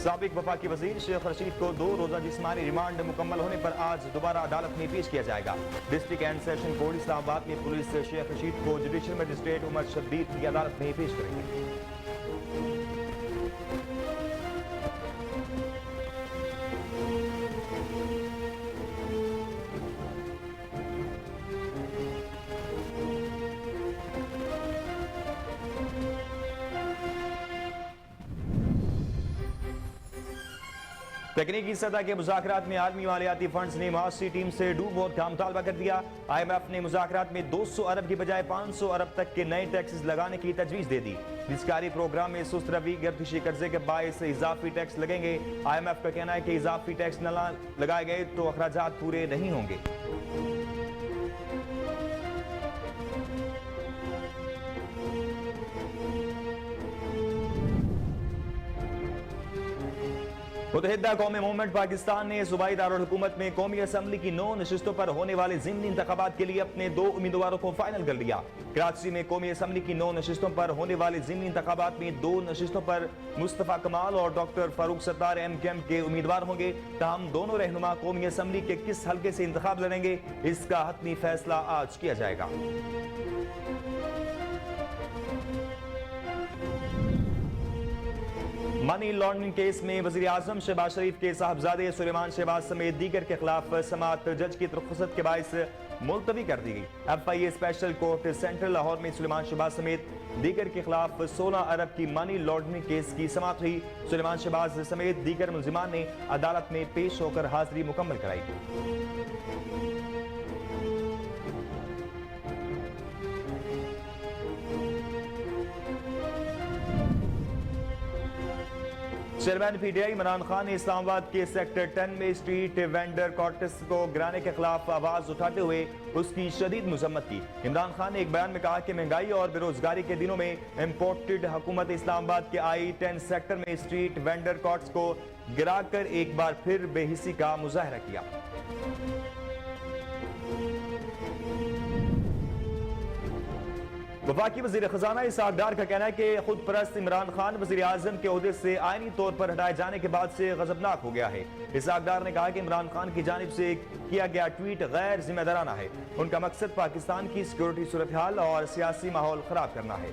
سابق وفاقی وزیر شیخ رشید کو 2 روزہ جسمانی ریمانڈ مکمل ہونے پر آج دوبارہ عدالت میں پیش کیا جائے گا۔ ڈسٹرکٹ اینڈ سیشن کورٹ اسلام آباد میں پولیس شیخ رشید کو جوڈیشل مجسٹریٹ عمر شبیر کی عدالت میں پیش کرے گی۔ تکنیکی سطح کے مذاکرات میں عالمی مالیاتی فنڈز نے معاشی ٹیم سے ڈو مور کا مطالبہ کر دیا۔ آئی ایم ایف نے مذاکرات میں 200 ارب کی بجائے 500 ارب تک کے نئے ٹیکسز لگانے کی تجویز دے دی۔ نجکاری پروگرام میں سست روی گردشی قرضے کے باعث اضافی ٹیکس لگیں گے۔ آئی ایم ایف کا کہنا ہے کہ اضافی ٹیکس نہ لگائے گئے تو اخراجات پورے نہیں ہوں گے۔ متحدہ قومی موومنٹ پاکستان نے صوبائی دارالحکومت میں قومی اسمبلی کی 9 نشستوں پر ہونے والے ضمنی انتخابات کے لیے اپنے 2 امیدواروں کو فائنل کر لیا۔ کراچی میں قومی اسمبلی کی 9 نشستوں پر ہونے والے ضمنی انتخابات میں 2 نشستوں پر مصطفیٰ کمال اور doctor Farooq Sattar M Q M کے امیدوار ہوں گے، تاہم دونوں رہنما قومی اسمبلی کے کس حلقے سے انتخاب لڑیں گے اس کا حتمی فیصلہ آج کیا جائے گا۔ منی لانڈرنگ کیس میں وزیر اعظم شہباز شریف کے صاحبزادے سلیمان شہباز سمیت دیگر کے خلاف سماعت جج کی رخصت کے باعث ملتوی کر دی گئی۔ F I A special court central Lahore میں سلیمان شہباز سمیت دیگر کے خلاف 16 ارب کی منی لانڈرنگ کیس کی سماعت ہوئی۔ سلیمان شہباز سمیت دیگر ملزمان نے عدالت میں پیش ہو کر حاضری مکمل کرائی۔ Chairman P T I Imran Khan نے اسلام آباد کے سیکٹر 10 میں اسٹریٹ وینڈر کارٹس کو گرانے کے خلاف آواز اٹھاتے ہوئے اس کی شدید مذمت کی۔ عمران خان نے ایک بیان میں کہا کہ مہنگائی اور بے روزگاری کے دنوں میں امپورٹڈ حکومت اسلام آباد کے آئی 10 سیکٹر میں اسٹریٹ وینڈر کارٹس کو گرا کر ایک بار پھر بے حسی کا مظاہرہ کیا۔ وفاقی وزیر خزانہ اسحاق ڈار کا کہنا ہے کہ خود پرست عمران خان وزیر اعظم کے عہدے سے آئینی طور پر ہٹائے جانے کے بعد سے غضبناک ہو گیا ہے۔ اسحاق ڈار نے کہا کہ عمران خان کی جانب سے کیا گیا ٹویٹ غیر ذمہ دارانہ ہے۔ ان کا مقصد پاکستان کی سیکورٹی صورتحال اور سیاسی ماحول خراب کرنا ہے۔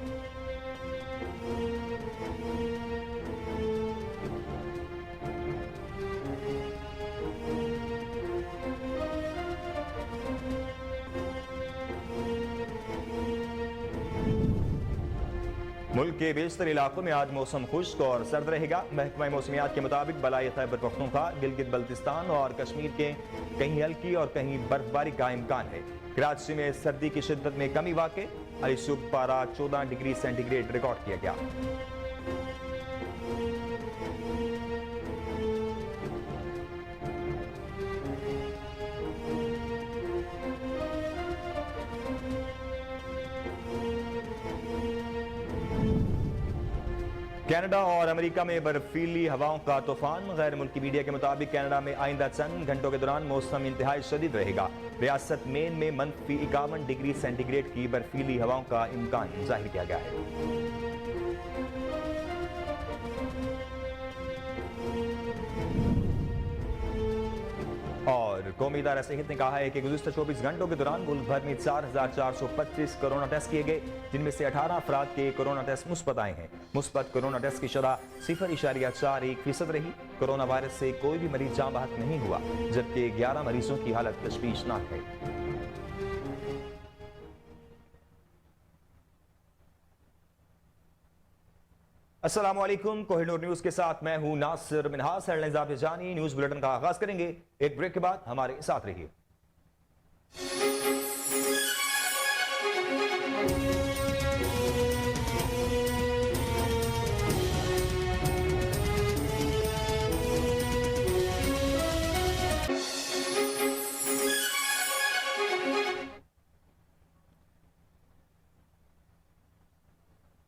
ملک کے بیشتر علاقوں میں آج موسم خشک اور سرد رہے گا۔ محکمہ موسمیات کے مطابق بالائی خیبر پختونخوا، گلگت بلتستان اور کشمیر کے کہیں ہلکی اور کہیں برف باری کا امکان ہے۔ کراچی میں سردی کی شدت میں کمی واقع، علی صبح پارہ 14 ڈگری سینٹی گریڈ ریکارڈ کیا گیا۔ کینیڈا اور امریکہ میں برفیلی ہواؤں کا طوفان۔ غیر ملکی میڈیا کے مطابق کینیڈا میں آئندہ چند گھنٹوں کے دوران موسم انتہائی شدید رہے گا۔ ریاست مین میں -51 ڈگری سینٹی گریڈ کی برفیلی ہواؤں کا امکان ظاہر کیا گیا ہے۔ اور قومی ادارہ صحت نے کہا ہے کہ گزشتہ 24 گھنٹوں کے دوران ملک بھر میں 4425 کرونا ٹیسٹ کیے گئے، جن میں سے 18 افراد کے کرونا ٹیسٹ مثبت آئے ہیں۔ مثبت کرونا ٹیسٹ کی شرح 0.41% رہی۔ کرونا وائرس سے کوئی بھی مریض جاں بحق نہیں ہوا، جبکہ 11 مریضوں کی حالت تشویشناک ہے۔ السلام علیکم، کوہی نور نیوز کے ساتھ میں ہوں ناصر منہاس۔ ہیڈلائنز آپ جانی نیوز بلیٹن کا آغاز کریں گے۔ ایک بریک کے بعد ہمارے ساتھ رہیے۔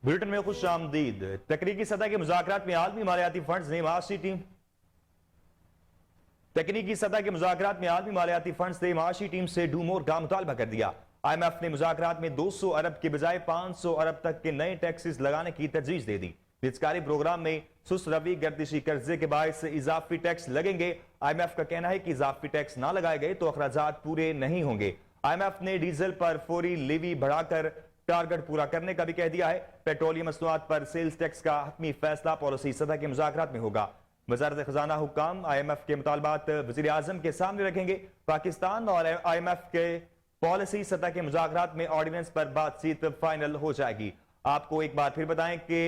بلیٹن میں خوش آمدید۔ تکنیکی سطح کے مذاکرات میں عالمی مالیاتی فنڈز نے معاشی ٹیم سے ڈو مور کا مطالبہ کر دیا۔ آئی ایم ایف نے مذاکرات میں 200 ارب کے بجائے 500 ارب تک کے نئے ٹیکسز لگانے کی تجویز دے دی۔ निजकारी प्रोग्राम में सुस्त रवि, गर्दिशी कर्जे के बायस इजाफी टैक्स लगेंगे। IMF का कहना है कि इजाफी टैक्स ना लगाए गए तो अखराजात पूरे नहीं होंगे। IMF ने डीजल पर फौरी लेवी बढ़ाकर टारगेट पूरा करने का भी कह दिया है। पेट्रोलियम मसनूआत पर सेल्स टैक्स का हतमी फैसला पॉलिसी सतह के मुज़ाकरात में होगा। वज़ारत खजाना हुक्काम IMF के मुतालबात वज़ीर आज़म के सामने रखेंगे। पाकिस्तान और IMF के पॉलिसी सतह के मुज़ाकरात में ऑर्डिनेंस पर बातचीत फाइनल हो जाएगी। आपको एक बार फिर बताएं कि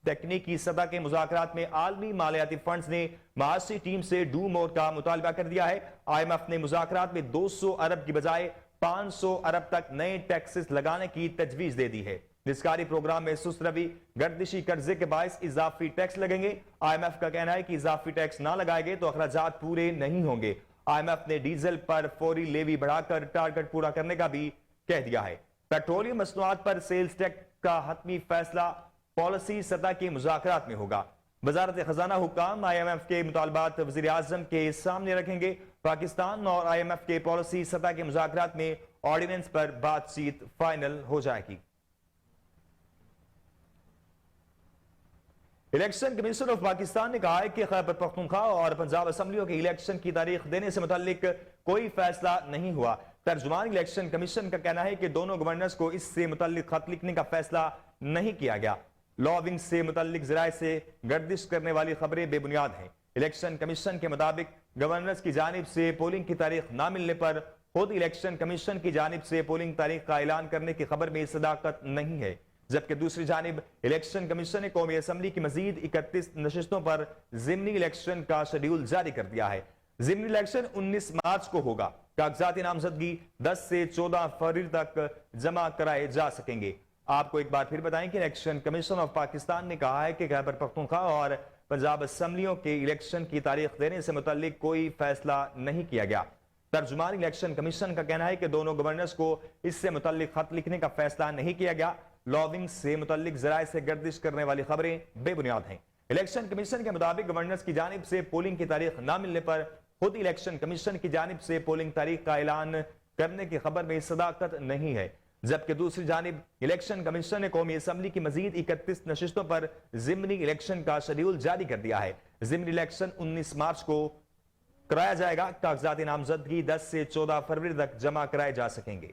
तकनीकी सतह के मुज़ाकरात में आलमी मालियाती फंड्स ने महासी टीम से डू मोर का मुतालबा कर दिया है। IMF ने मुज़ाकरात में 200 अरब की बजाय 500 अरब तक नए टैक्सेस लगाने की तजवीज दे दी है। निजकारी प्रोग्राम में सुस्त रवि, गर्दिशी कर्जे के बायस इजाफी टैक्स लगेंगे। IMF का कहना है कि इजाफी टैक्स ना लगाए गए तो अखराजात पूरे नहीं होंगे। IMF ने डीजल पर फौरी लेवी बढ़ाकर टारगेट पूरा करने का भी कह दिया है। पेट्रोलियम मसनूआत पर सेल्स टैक्स का हतमी फैसला पॉलिसी सतह के मुज़ाकरात में होगा। वज़ारत खजाना हुक्काम IMF के मुतालबात वज़ीर आज़म के सामने रखेंगे। पाकिस्तान और IMF के पॉलिसी सतह के मुज़ाकरात में ऑर्डिनेंस पर बातचीत फाइनल हो जाएगी। इलेक्शन कमीशन ऑफ पाकिस्तान ने कहा है कि खैबर पख्तूनख्वा और पंजाब असम्बलियों के इलेक्शन की तारीख देने से मुताल्लिक कोई फैसला नहीं हुआ। तर्जुमान इलेक्शन कमीशन का कहना है कि दोनों गवर्नर्स को इससे मुताल्लिक खत लिखने का फैसला नहीं किया गया। लॉबिंग से मुताल्लिक ज़राए से गर्दिश करने वाली खबरें बेबुनियाद हैं। इलेक्शन कमीशन के मुताबिक गवर्नर्स की जानिब से पोलिंग की तारीख ना मिलने पर खुद इलेक्शन कमीशन की जानिब से पोलिंग तारीख का ऐलान करने की खबर में सदाकत नहीं है। जबकि दूसरी जानिब इलेक्शन कमीशन ने कौमी असम्बली की मजीद 31 नशिस्तों पर ज़िमनी इलेक्शन का शेड्यूल जारी कर दिया है। ज़िमनी इलेक्शन 19 मार्च को होगा। कागजाती नामजदगी 10 से 14 फरवरी तक जमा कराए जा सकेंगे। आपको एक बार फिर बताएं कि इलेक्शन कमीशन ऑफ पाकिस्तान ने कहा है कि खैबर पख्तूनख्वा और पंजाब असम्बलियों के इलेक्शन की तारीख देने से मुताल्लिक कोई फैसला नहीं किया गया। तर्जुमान इलेक्शन कमीशन का कहना है कि दोनों गवर्नर्स को इससे मुताल्लिक खत लिखने का फैसला नहीं किया गया। लॉबिंग से मुताल्लिक ज़राए से गर्दिश करने वाली खबरें बेबुनियाद हैं। इलेक्शन कमीशन के मुताबिक गवर्नर्स की जानिब से पोलिंग की तारीख ना मिलने पर खुद इलेक्शन कमीशन की जानिब से पोलिंग तारीख का ऐलान करने की खबर में सदाकत नहीं है। जबकि दूसरी जानिब इलेक्शन कमीशन ने कौमी असम्बली की मजीद 31 नशिस्तों पर ज़िमनी इलेक्शन का शेड्यूल जारी कर दिया है। ज़िमनी इलेक्शन 19 मार्च को कराया जाएगा। कागजाती नामजदगी 10 से 14 फरवरी तक जमा कराए जा सकेंगे।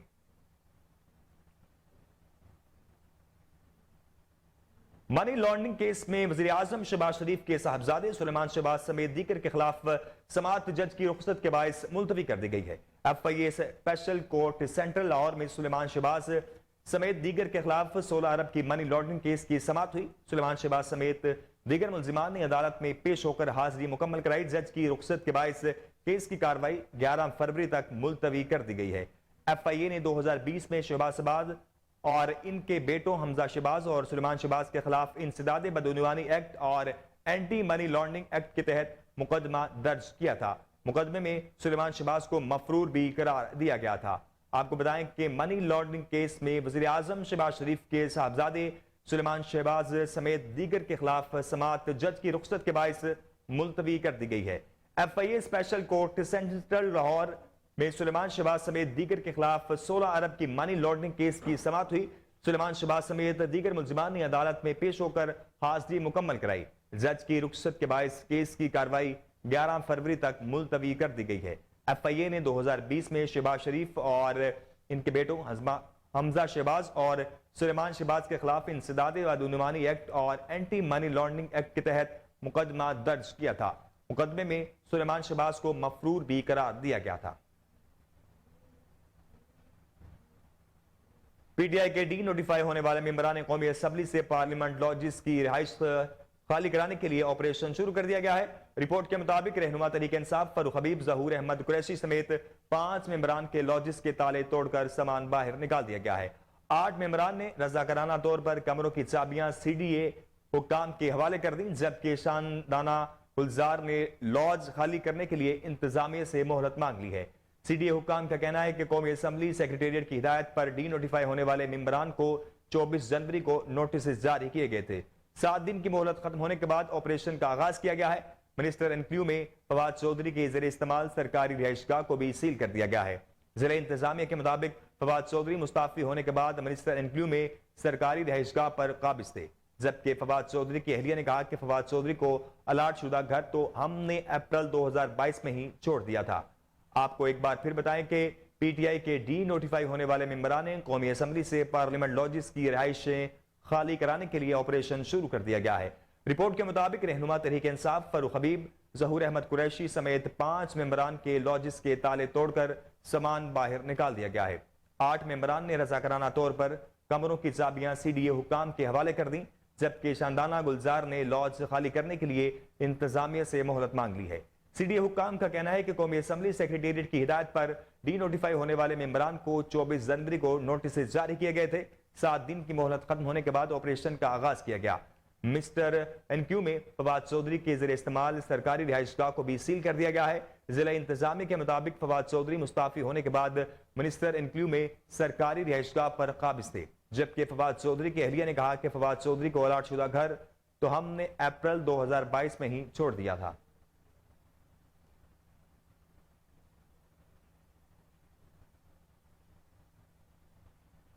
मनी लॉन्ड्रिंग केस में वज़ीर आज़म शहबाज शरीफ के साहबजादे सुलेमान शहबाज समेत दीगर के खिलाफ समाअत जज की रुख्सत के बायस मुलतवी कर दी गई है। FIA special court central Lahore में सुलेमान शहबाज समेत दीगर के खिलाफ 16 अरब की मनी लॉन्ड्रिंग केस की समाअत हुई। सुलेमान शहबाज समेत दीगर मुलजिमान ने अदालत में पेश होकर हाजिरी मुकम्मल कराई। जज की रुख्सत के बायस केस की कार्रवाई 11 फरवरी तक मुलतवी कर दी गई है। FIA ने 2020 में शहबाज और इनके बेटों हमजा शहबाज और सुलेमान शहबाज के खिलाफ इंसदाद बदउनवानी एक्ट और एंटी मनी लॉन्ड्रिंग एक्ट के तहत मुकदमा दर्ज किया था। मुकदमे में सुलेमान शहबाज को मफरूर भी करार दिया गया था। आपको बताएं कि मनी लॉन्ड्रिंग केस में वज़ीर आज़म शहबाज शरीफ के साहबजादे सुलेमान शहबाज समेत दीगर के खिलाफ समाअत जज की रुख्सत के बायस मुलतवी कर दी गई है। FIA special court central Lahore में सुलेमान शहबाज समेत दीगर के खिलाफ 16 अरब की मनी लॉन्ड्रिंग केस की समाअत हुई। सुलेमान शहबाज समेत दीगर मुलजिमान ने अदालत में पेश होकर हाजिरी मुकम्मल कराई। जज की रुख्सत के बायस केस की कार्रवाई 11 फरवरी तक मुलतवी कर दी गई है। FIA ने 2020 में शहबाज शरीफ और इनके बेटों हमजा शहबाज और सुलेमान शहबाज के खिलाफ इंसदाद बदउनवानी एक्ट और एंटी मनी लॉन्ड्रिंग एक्ट के तहत मुकदमा दर्ज किया था। मुकदमे में सुलेमान शहबाज को मफरूर भी करार दिया गया था। PTI के डी नोटिफाई होने वाले मेंबरान कौमी असम्बली से पार्लियामेंट लॉजिस की रिहाइश खाली कराने के लिए ऑपरेशन शुरू कर दिया गया है। रिपोर्ट के मुताबिक रहनुमा तहरीक इंसाफ फरूख हबीब, ज़हूर अहमद कुरैशी समेत 5 मेंबरान के लॉजिस के ताले तोड़कर सामान बाहर निकाल दिया गया है। 8 मेंबरान ने रजाकाराना तौर पर कमरों की चाबियां CDA हुक्काम के हवाले कर दी, जबकि शानदाना गुलजार ने लॉज खाली करने के लिए इंतजामिया से मोहलत मांग ली है। CDA हुक्काम का कहना है कि कौमी असम्बली सेक्रेटेरिएट की हिदायत पर डी नोटिफाई होने वाले मेंबरान को 24 जनवरी को नोटिस जारी किए गए थे। 7 दिन की मोहलत खत्म होने के बाद ऑपरेशन का आगाज किया गया है। मिनिस्टर एनक्लू में फवाद चौधरी के ज़रिए इस्तेमाल सरकारी रिहाइशगाह को भी सील कर दिया गया है। ज़िला इंतजामिया के मुताबिक फवाद चौधरी मुस्ताफी होने के बाद मिनिस्टर एनक्लू में सरकारी रिहाइशगाह पर काबिज थे। जबकि फवाद चौधरी की अहलिया ने कहा कि फवाद चौधरी को अलाट शुदा घर तो हमने अप्रैल 2022 में ही छोड़ दिया था। आपको एक बार फिर बताएं कि पीटीआई के डी नोटिफाई होने वाले मेंबरान ने कौमी असम्बली से पार्लियामेंट लॉजिस की रिहाइशें खाली कराने के लिए ऑपरेशन शुरू कर दिया गया है। रिपोर्ट के मुताबिक रहनुमा तहरीक इंसाफ फरूख हबीब, जहूर अहमद कुरैशी समेत 5 मेंबरान के लॉजिस के ताले तोड़कर सामान बाहर निकाल दिया गया है। 8 मेंबरान ने रजाकाराना तौर पर कमरों की चाबियां सीडीए हुकाम के हवाले कर दी, जबकि शानदाना गुलजार ने लॉज खाली करने के लिए इंतजामिया से मोहलत मांग ली है। सीडीए हुकाम का कहना है कि कौमी असम्बली सेक्रेटेरिएट की हिदायत पर डी नोटिफाई होने वाले मेंबरान को 24 जनवरी को नोटिस जारी किए गए थे। 7 दिन की मोहलत खत्म होने के बाद ऑपरेशन का आगाज किया गया। मिस्टर एनक्यू में फवाद चौधरी के ज़रिए इस्तेमाल सरकारी रिहाइशगाह को भी सील कर दिया गया है। जिला इंतजामिया के मुताबिक फवाद चौधरी मुस्ताफी होने के बाद मिनिस्टर एनक्यू में सरकारी रिहाइशगाह पर काबिज थे, जबकि फवाद चौधरी की अहलिया ने कहा कि फवाद चौधरी को अलाट शुदा घर तो हमने अप्रैल 2022 में ही छोड़ दिया था।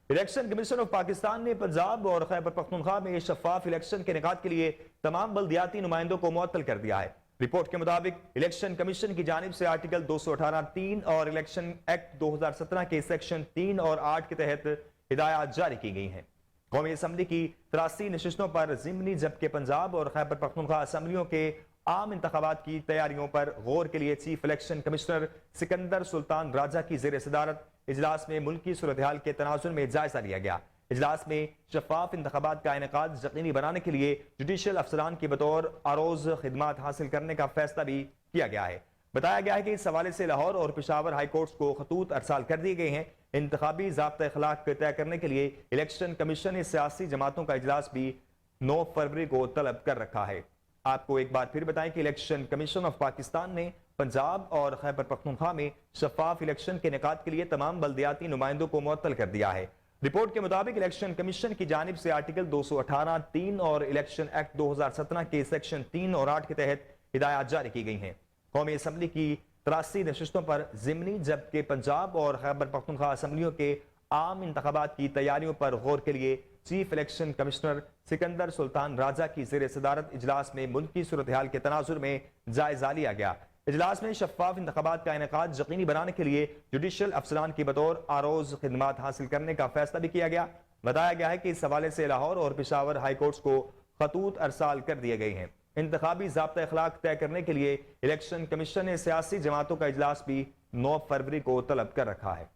इलेक्शन कमीशन ऑफ पाकिस्तान ने पंजाब और खैबर पख्तूनख्वा में शफाफ इलेक्शन के इनेकाद के लिए तमाम बल्दियाती नुमाइंदों को मुअत्तल कर दिया है। रिपोर्ट के मुताबिक इलेक्शन कमीशन की जानिब से आर्टिकल 218(3) और इलेक्शन एक्ट 2017 के सेक्शन 3 और 8 के तहत हिदायत जारी की गई हैं। कौमी असम्बली की 83 नशिस्तों पर ज़िमनी, जबकि पंजाब और खैबर पख्तूनख्वा असम्बलियों के आम इंतखाबात की तैयारियों पर गौर के लिए chief election commissioner Sikandar Sultan Raja की ज़ेर सदारत इजलास में मुल्की सूरत-ए-हाल के तनाजुर में जायजा लिया गया। इजलास में शफाफ इंतखाबात का इनेकाद यकीनी बनाने के लिए जुडिशल अफसरान की बतौर आरोज खिदमात हासिल करने का फैसला भी किया गया है। बताया गया है कि इस हवाले से लाहौर और पेशावर हाई कोर्ट्स को खतूत अरसाल कर दिए गए हैं। इंतखाबी ज़ाब्ता अखलाक तय करने के लिए इलेक्शन कमीशन ने सियासी जमातों का इजलास भी 9 फरवरी को तलब कर रखा है। आपको एक बार फिर बताएं कि इलेक्शन कमीशन ऑफ पाकिस्तान ने पंजाब और खैबर पख्तूनख्वा में शफाफ इलेक्शन के इनेकाद के लिए तमाम बल्दियाती नुमाइंदों को मुअत्तल कर दिया है। रिपोर्ट के मुताबिक इलेक्शन कमीशन की जानिब से आर्टिकल 218(3) और इलेक्शन एक्ट 2017 के सेक्शन 3 और 8 के तहत हिदायत जारी की गई हैं। कौमी असम्बली की 83 नशिस्तों पर ज़िमनी, जबकि पंजाब और खैबर पख्तूनख्वा असम्बलियों के आम इंतखाबात की तैयारियों पर गौर के लिए chief election commissioner Sikandar Sultan Raja की ज़ेर सदारत इजलास में मुल्की सूरत-ए-हाल के तनाजुर में जायजा लिया गया। इजलास में शफाफ इंतखाबात का इनेकाद यकीनी बनाने के लिए जुडिशल अफसरान की बतौर आरोज खिदमात हासिल करने का फैसला भी किया गया। बताया गया है कि इस हवाले से लाहौर और पेशावर हाई कोर्ट्स को खतूत अरसाल कर दिए गए हैं। इंतखाबी ज़ाब्ता अखलाक तय करने के लिए इलेक्शन कमीशन ने सियासी जमातों का इजलास भी 9 फरवरी को तलब कर रखा है।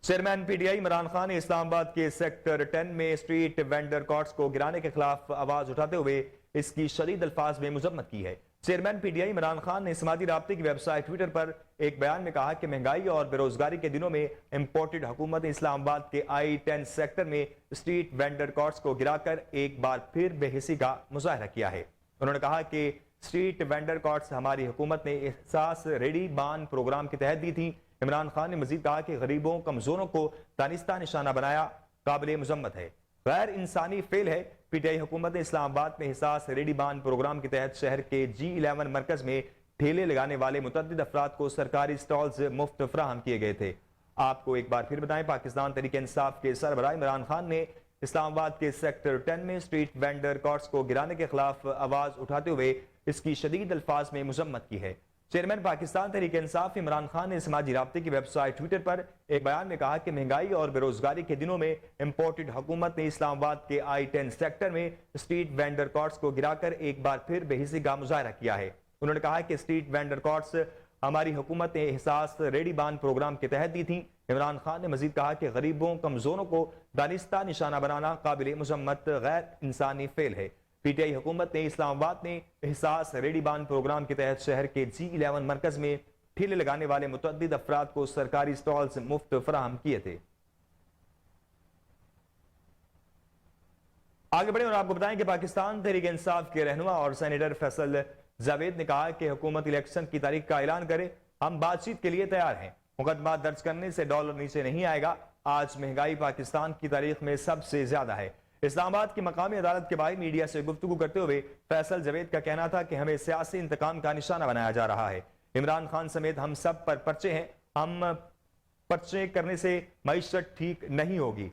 चेयरमैन पीटीआई इमरान खान ने इस्लामाबाद के सेक्टर 10 में स्ट्रीट वेंडर कार्ट्स को गिराने के खिलाफ आवाज उठाते हुए इसकी शदीद अल्फाज में मुजम्मत की है। चेयरमैन पीटीआई इमरान खान ने समाजी राब्ते की वेबसाइट ट्विटर पर एक बयान में कहा कि महंगाई और बेरोजगारी के दिनों में इम्पोर्टेड हुकूमत ने इस्लामाबाद के I-10 सेक्टर में स्ट्रीट वेंडर कार्ट्स को गिराकर एक बार फिर बेहिसी का मुजाहरा किया है। उन्होंने कहा कि स्ट्रीट वेंडर कार्ट्स हमारी हुकूमत ने एहसास रेडी बान प्रोग्राम के तहत दी थी। इमरान खान ने मजीद कहा कि गरीबों कमजोरों को दानिस्ता निशाना बनाया काबिल मुजम्मत है, गैर इंसानी फेल है। पीटीआई हुकूमत ने इस्लामाबाद में एहसास रेडी बान प्रोग्राम के तहत शहर के G11 मरकज में ठेले लगाने वाले मुतअद्दिद अफराद को सरकारी स्टॉल्स मुफ्त फराहम किए गए थे। आपको एक बार फिर बताएं, पाकिस्तान तहरीक इंसाफ के सरबराह इमरान खान ने इस्लामाबाद के सेक्टर 10 में स्ट्रीट वेंडर कार्ट्स को गिराने के खिलाफ आवाज उठाते हुए इसकी शदीद अल्फाज में मुजम्मत की है। चेयरमैन पाकिस्तान तहरीक इंसाफ इमरान खान ने समाजी राब्ते की वेबसाइट ट्विटर पर एक बयान में कहा कि महंगाई और बेरोजगारी के दिनों में इम्पोर्टेड हुकूमत ने इस्लामाबाद के I-10 सेक्टर में स्ट्रीट वेंडर कार्ट्स को गिराकर एक बार फिर बेहिसी का मुजाहरा किया है। उन्होंने कहा कि स्ट्रीट वेंडर कार्ट्स हमारी हुकूमत ने एहसास रेडी बान प्रोग्राम के तहत दी थी। इमरान खान ने मजीद कहा कि गरीबों कमजोरों को दानिस्ता निशाना बनाना काबिल मुजम्मत गैर इंसानी फेल है। पीटीआई हुकूमत ने इस्लामाबाद में एहसास रेडी बान प्रोग्राम के तहत शहर के G11 मरकज में ठेले लगाने वाले मुतअद्दिद अफराद को सरकारी स्टॉल्स मुफ्त फराहम किए थे। आगे बढ़े और आपको बताएं कि पाकिस्तान तहरीक इंसाफ के रहनुमा और सेनेटर फैसल जावेद ने कहा कि हुकूमत इलेक्शन की तारीख का ऐलान करे, हम बातचीत के लिए तैयार हैं। मुकदमा दर्ज करने से डॉलर नीचे नहीं आएगा। आज महंगाई पाकिस्तान की तारीख में सबसे ज्यादा है। इस्लामाबाद की मकामी अदालत के बाहर मीडिया से गुफ्तगू करते हुए फैसल जावेद का कहना था कि हमें सियासी इंतकाम का निशाना बनाया जा रहा है। इमरान खान समेत हम सब पर पर्चे हैं। हम पर्चे करने से मईशत ठीक नहीं होगी।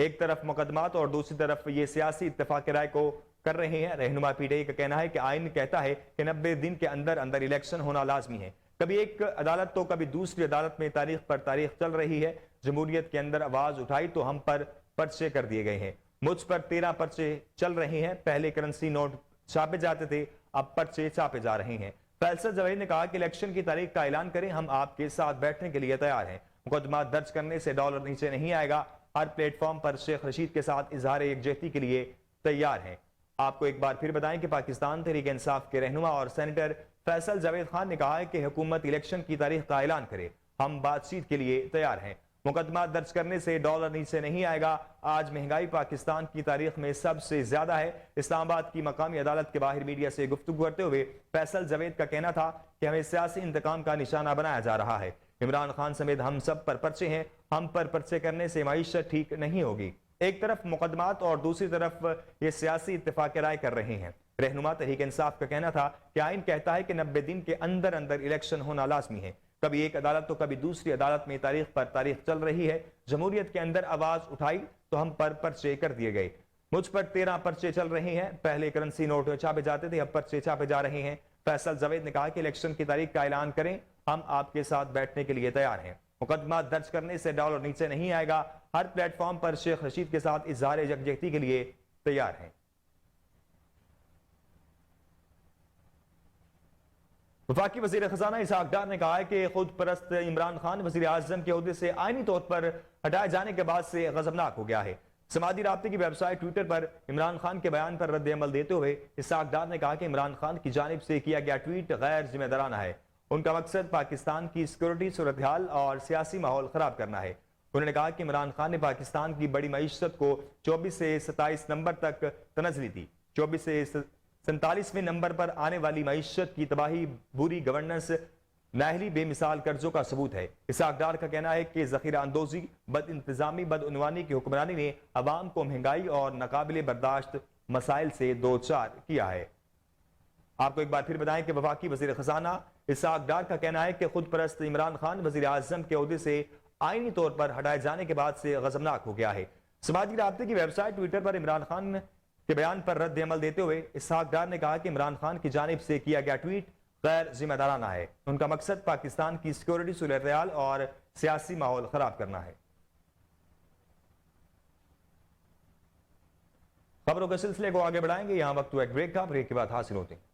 ایک طرف مقدمات اور دوسری طرف یہ سیاسی اتفاق رائے کو کر رہے ہیں۔ رہنما پی ٹی آئی کا کہنا ہے کہ آئین کہتا ہے کہ 90 دن کے اندر اندر الیکشن ہونا لازمی ہے۔ کبھی ایک عدالت تو کبھی دوسری عدالت میں تاریخ پر تاریخ چل رہی ہے۔ جمہوریت کے اندر آواز اٹھائی تو ہم پر پرچے کر دیے گئے ہیں۔ مجھ پر 13 پرچے چل رہے ہیں۔ پہلے کرنسی نوٹ چھاپے جاتے تھے، اب پرچے چھاپے جا رہے ہیں۔ فیصل جوید نے کہا کہ الیکشن کی تاریخ کا اعلان کریں، ہم آپ کے ساتھ بیٹھنے کے لیے تیار ہیں۔ مقدمات درج کرنے سے ڈالر نیچے نہیں آئے گا۔ ہر پلیٹ فارم پر شیخ رشید کے ساتھ اظہار یکجہتی کے لیے تیار ہیں۔ آپ کو ایک بار پھر بتائیں کہ پاکستان تحریک انصاف کے رہنما اور سینیٹر فیصل جاوید خان نے کہا ہے کہ حکومت الیکشن کی تاریخ کا اعلان کرے، ہم بات چیت کے لیے تیار ہیں۔ مقدمات درج کرنے سے ڈالر نیچے نہیں آئے گا۔ آج مہنگائی پاکستان کی تاریخ میں سب سے زیادہ ہے۔ اسلام آباد کی مقامی عدالت کے باہر میڈیا سے گفتگو کرتے ہوئے فیصل جاوید کا کہنا تھا کہ ہمیں سیاسی انتقام کا نشانہ بنایا جا رہا ہے۔ عمران خان سمیت ہم سب پر پرچے ہیں، ہم پر پرچے کرنے سے معیشت ٹھیک نہیں ہوگی۔ ایک طرف مقدمات اور دوسری طرف یہ سیاسی اتفاق رائے کر رہے ہیں۔ رہنما تحریک انصاف کا کہنا تھا کہ آئین کہتا ہے کہ 90 دن کے اندر اندر الیکشن ہونا لازمی ہے۔ کبھی ایک عدالت تو کبھی دوسری عدالت میں تاریخ پر تاریخ چل رہی ہے۔ جمہوریت کے اندر آواز اٹھائی تو ہم پر پرچے کر دیے گئے۔ مجھ پر 13 پرچے چل رہے ہیں۔ پہلے کرنسی نوٹ چھاپے جاتے تھے، اب پرچے چھاپے جا رہے ہیں۔ فیصل جاوید نے کہا کہ الیکشن کی تاریخ کا اعلان کریں، ہم آپ کے ساتھ بیٹھنے کے لیے تیار ہیں۔ مقدمات درج کرنے سے ڈالر نیچے نہیں آئے گا۔ ہر پلیٹ فارم پر شیخ رشید کے ساتھ اظہار یکجہتی کے لیے تیار ہیں۔ وفاقی وزیر خزانہ اسحاق ڈار نے کہا ہے کہ خود پرست عمران خان وزیر اعظم کے عہدے سے آئینی طور پر ہٹائے جانے کے بعد سے غضبناک ہو گیا ہے۔ سماجی رابطے کی ویب سائٹ ٹویٹر پر عمران خان کے بیان پر رد عمل دیتے ہوئے اسحاق ڈار نے کہا کہ عمران خان کی جانب سے کیا گیا ٹویٹ غیر ذمہ دارانہ ہے۔ ان کا مقصد پاکستان کی سیکورٹی صورتحال اور سیاسی ماحول خراب کرنا ہے۔ انہوں نے کہا کہ عمران خان نے پاکستان کی بڑی معیشت کو 24 سے 27 نمبر تک تنزلی دی۔ 24 سے 47ویں نمبر پر آنے والی معیشت کی تباہی بری گورننس، نااہلی، بے مثال قرضوں کا ثبوت ہے۔ اسحاق ڈار کا کہنا ہے کہ ذخیرہ اندوزی، بد انتظامی، بدعنوانی کی حکمرانی نے عوام کو مہنگائی اور ناقابل برداشت مسائل سے دوچار کیا ہے۔ آپ کو ایک بار پھر بتائیں کہ وفاقی وزیر خزانہ اسحاق ڈار کا کہنا ہے کہ خود پرست عمران خان وزیر اعظم کے عہدے سے آئینی طور پر ہٹائے جانے کے بعد سے غضبناک ہو گیا ہے۔ سماجی رابطے کی ویب سائٹ ٹویٹر پر عمران خان کے بیان پر رد عمل دیتے ہوئے اسحاق ڈار نے کہا کہ عمران خان کی جانب سے کیا گیا ٹویٹ غیر ذمہ دارانہ ہے۔ ان کا مقصد پاکستان کی سیکورٹی صورتحال اور سیاسی ماحول خراب کرنا ہے۔ خبروں کے سلسلے کو آگے بڑھائیں گے، یہاں وقت ایک بریک کا، بریک کے بعد حاصل ہوتے ہیں۔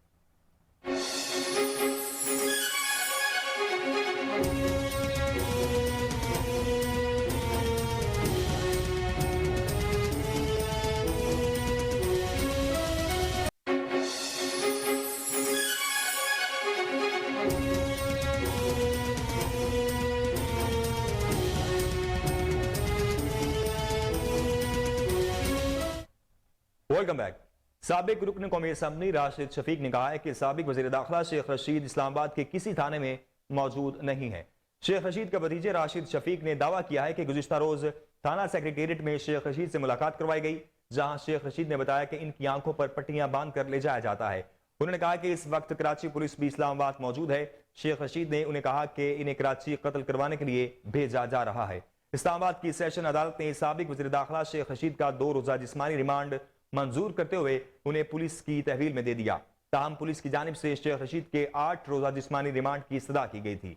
Welcome back. سابق رکن قومی اسمبلی راشد شفیق نے کہا ہے کہ سابق وزیر داخلہ شیخ رشید اسلام آباد کے کسی تھانے میں موجود نہیں ہے۔ شیخ رشید کے بھتیجے راشد شفیق نے دعویٰ کیا ہے کہ گزشتہ روز تھانہ سیکریٹریٹ میں شیخ رشید سے ملاقات کروائی گئی، جہاں شیخ رشید نے بتایا کہ ان کی آنکھوں پر پٹیاں باندھ کر لے جایا جاتا ہے۔ انہوں نے کہا کہ اس وقت کراچی پولیس بھی اسلام آباد موجود ہے۔ شیخ رشید نے انہیں کہا کہ انہیں کراچی قتل کروانے کے لیے بھیجا جا رہا ہے۔ اسلام آباد کی سیشن عدالت نے سابق وزیر داخلہ شیخ رشید کا 2 روزہ جسمانی ریمانڈ منظور کرتے ہوئے انہیں پولیس کی تحویل میں دے دیا۔ تاہم پولیس کی جانب سے شیخ رشید کے 8 روزہ جسمانی ریمانڈ کی استدعا کی گئی تھی۔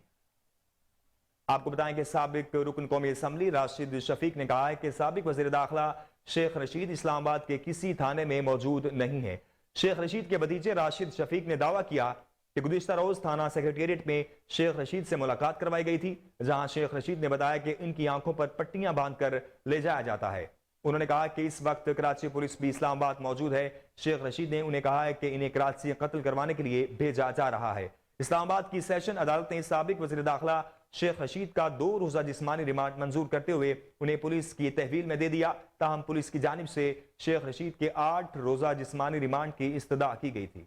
آپ کو بتائیں کہ سابق رکن قومی اسمبلی راشد شفیق نے کہا ہے کہ سابق وزیر داخلہ شیخ رشید اسلام آباد کے کسی تھانے میں موجود نہیں ہے۔ شیخ رشید کے بھتیجے راشد شفیق نے دعویٰ کیا کہ گزشتہ روز تھانہ سیکریٹریٹ میں شیخ رشید سے ملاقات کروائی گئی تھی، جہاں شیخ رشید نے بتایا کہ ان کی آنکھوں پر پٹیاں باندھ کر لے جایا جاتا ہے۔ انہوں نے کہا کہ اس وقت کراچی پولیس بھی اسلام آباد موجود ہے۔ شیخ رشید نے انہیں کہا ہے کہ انہیں کراچی قتل کروانے کے لیے بھیجا جا رہا ہے۔ اسلام آباد کی سیشن عدالت نے سابق وزیر داخلہ شیخ رشید کا 2 روزہ جسمانی ریمانڈ منظور کرتے ہوئے انہیں پولیس کی تحویل میں دے دیا۔ تاہم پولیس کی جانب سے شیخ رشید کے 8 روزہ جسمانی ریمانڈ کی استدعا کی گئی تھی۔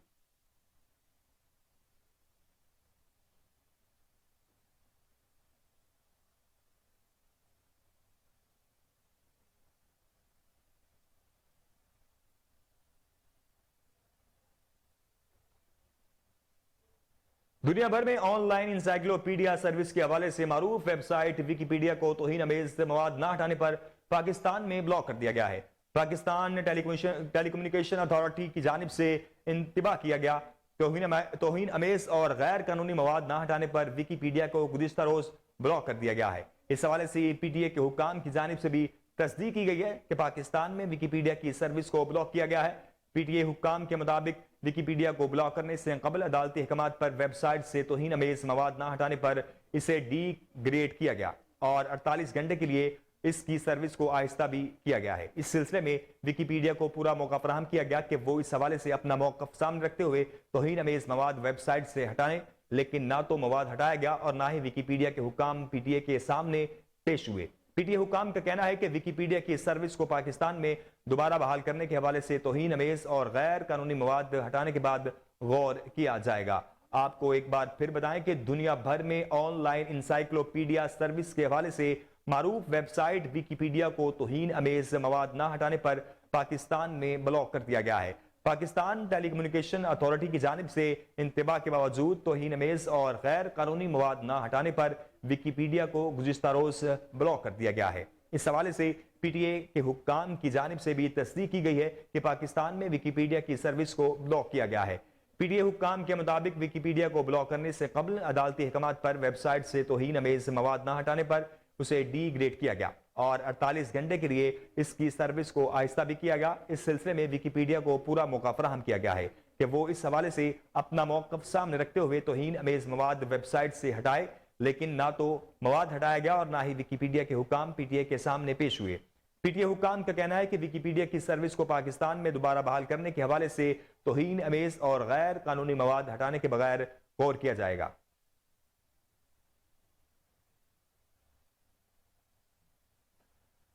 दुनिया भर में ऑनलाइन इंसाइक्लोपीडिया सर्विस के हवाले से मारूफ वेबसाइट विकिपीडिया को तौहीन अमेज मवाद न हटाने पर पाकिस्तान में ब्लॉक कर दिया गया है। पाकिस्तान टेलीकम्युनिकेशन अथॉरिटी की जानिब से इंतबाह किया गया तौहीन अमेज और गैर कानूनी मवाद न हटाने पर विकिपीडिया को गुज़िश्ता रोज ब्लॉक कर दिया गया है। इस हवाले से पीटीए के हुक्काम की जानिब से भी तस्दीक की गई है कि पाकिस्तान में विकिपीडिया की सर्विस को ब्लॉक किया गया है। पीटीए हुक्काम के मुताबिक विकिपीडिया को ब्लॉक करने से कबल अदालती अहकामात पर वेबसाइट से तौहीन अमेज मवाद न हटाने पर इसे डी ग्रेड किया गया और 48 घंटे के लिए इसकी सर्विस को आहिस्ता भी किया गया है। इस सिलसिले में विकिपीडिया को पूरा मौका फराहम किया गया कि वो इस हवाले से अपना मौक़िफ़ सामने रखते हुए तौहीन अमेज मवाद वेबसाइट से हटाएं, लेकिन ना तो मवाद हटाया गया और ना ही विकिपीडिया के हुक्काम पीटीए के सामने पेश हुए। पीटीए हुक्काम का कहना है कि विकिपीडिया की सर्विस को पाकिस्तान में दोबारा बहाल करने के हवाले से तौहीन अमेज और गैर कानूनी मवाद हटाने के बाद गौर किया जाएगा। आपको एक बार फिर बताएं कि दुनिया भर में ऑनलाइन इंसाइक्लोपीडिया सर्विस के हवाले से मारूफ वेबसाइट विकिपीडिया को तौहीन अमेज मवाद न हटाने पर पाकिस्तान में ब्लॉक कर दिया गया है। पाकिस्तान टेलीकम्युनिकेशन अथॉरिटी की जानिब से इंतबाह के बावजूद तौहीन अमेज और गैर कानूनी मवाद न हटाने पर विकिपीडिया को गुज़िश्ता रोज ब्लॉक कर दिया गया है। इस हवाले से पीटीए के हुक्काम की जानिब से भी तस्दीक की गई है कि पाकिस्तान में विकिपीडिया की सर्विस को ब्लॉक किया गया है। पीटीए हुक्काम के मुताबिक विकिपीडिया को ब्लॉक करने से कबल अदालती अहकामात पर वेबसाइट से तौहीन अमेज मवाद न हटाने पर उसे डी ग्रेड किया गया और 48 घंटे के लिए इसकी सर्विस को आहिस्ता भी किया गया। इस सिलसिले में विकिपीडिया को पूरा मौका फराहम किया गया है कि वो इस हवाले से अपना मौक़िफ़ सामने रखते हुए तौहीन अमेज मवाद वेबसाइट से हटाए, लेकिन ना तो मवाद हटाया गया और ना ही विकिपीडिया के हुक्काम पीटीए के सामने पेश हुए। पीटीए हुक्काम का कहना है कि विकिपीडिया की सर्विस को पाकिस्तान में दोबारा बहाल करने के हवाले से तौहीन अमेज और गैर कानूनी मवाद हटाने के बगैर गौर किया जाएगा।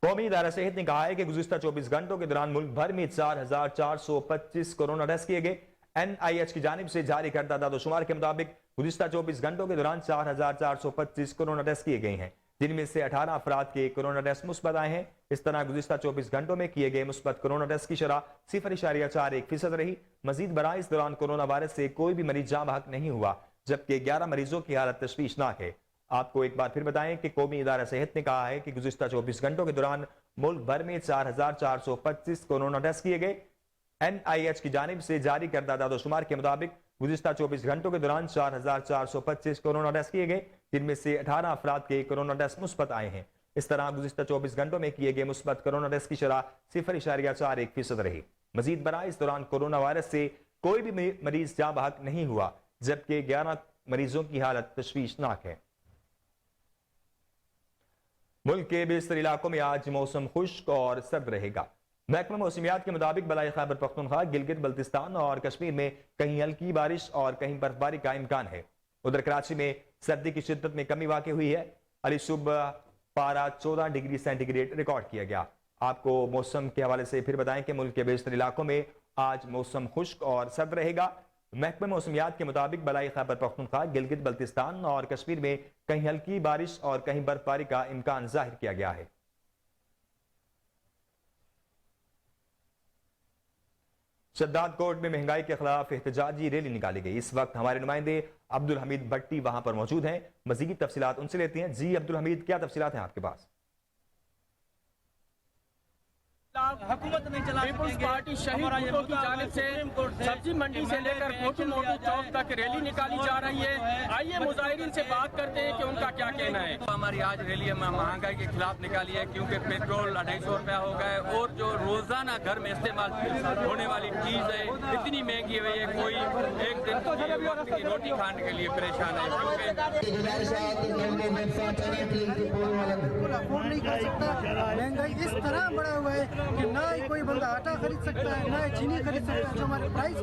कौमी इदारा सेहत ने कहा है कि गुज़िश्ता 24 घंटों के दौरान मुल्क भर में 4425 कोरोना टेस्ट किए गए। NIH की जानिब से जारी करदा दादोशुमार के मुताबिक गुज़िश्ता 24 घंटों के दौरान 4425 कोरोना टेस्ट किए गए हैं, जिनमें से 18 अफराद के कोरोना टेस्ट मुस्बत आए हैं। इस तरह गुज़िश्ता 24 घंटों में किए गए मुस्बत कोरोना टेस्ट की शरह 0.41% रही। मजीद बराह इस दौरान कोरोना वायरस से कोई भी मरीज जाँ बहक नहीं हुआ, जबकि 11 मरीजों की हालत तशवीशनाक है। आपको एक बार फिर बताएं कि कौमी इदारा सेहत ने कहा है कि गुज़िश्ता 24 घंटों के दौरान मुल्क भर में 4425 कोरोना टेस्ट किए गए। NIH की जानिब से जारी करदा दादोशुमार के मुताबिक गुज़िश्ता 24 घंटों के दौरान 4425 कोरोना टेस्ट किए गए, जिनमें से 18 अफराद के कोरोना टेस्ट मुस्बत आए हैं। इस तरह गुज़िश्ता 24 घंटों में किए गए मुस्बत कोरोना टेस्ट की शरह 0.41% रही। मजीद बराह इस दौरान कोरोना वायरस से कोई भी मरीज जाँ बहक नहीं हुआ, जबकि 11 मरीजों की हालत तशवीशनाक है। मुल्क के बेशतर इलाकों में आज मौसम खुश्क और सर्द रहेगा। महकमा मौसमियात के मुताबिक बलाई खैबर पख्तूनख्वा, गिलगित बल्तिस्तान और कश्मीर में कहीं हल्की बारिश और कहीं बर्फबारी का इम्कान है। उधर कराची में सर्दी की शिद्दत में कमी वाक़ हुई है। अली सुबह पारा 14 डिग्री सेंटीग्रेड रिकॉर्ड किया गया। आपको मौसम के हवाले से फिर बताएं कि मुल्क के बेशतर इलाकों में आज मौसम खुश्क और सर्द रहेगा। महकमा मौसमियात के मुताबिक बलाई खैबर पख्तूनख्वा, गिलगित बल्तिस्तान और कश्मीर में कहीं हल्की बारिश और कहीं बर्फबारी का इम्कान जाहिर किया गया है। शद्दाद कोर्ट में महंगाई के खिलाफ एहतजाजी रैली निकाली गई। इस वक्त हमारे नुमाइंदे अब्दुल हमीद भट्टी वहां पर मौजूद हैं। मजीद तफसीलात उनसे लेते हैं। जी अब्दुल हमीद, क्या तफसीलात हैं आपके पास? हुकूमत नहीं चला पीपुल्स पार्टी शहीद भुट्टो की जानिब से सब्जी मंडी से लेकर मोटू मोटू चौक तक रैली निकाली जा रही है। आइए मुजाहिरीन से बात करते हैं कि उनका क्या कहना है। हमारी आज रैली महंगाई के खिलाफ निकाली है, क्योंकि पेट्रोल 250 रुपया हो गया है और जो रोजाना घर में इस्तेमाल होने वाली चीज है इतनी महंगी हुई है, कोई एक दिन की वक्त की रोटी खाने के लिए परेशान है। महंगाई इस तरह बढ़ा हुआ है कि ना ही कोई बंदा आटा खरीद सकता है, ना ही चीनी खरीद सकता है। जो हमारे प्राइस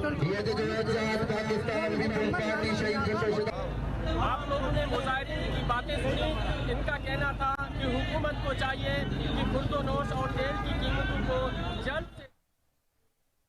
आप लोगों ने मुजाहिरीन की बातें सुनी। इनका कहना था कि हुकूमत को चाहिए कि खुर्दोनोश और तेल की कीमतों को जल्द से।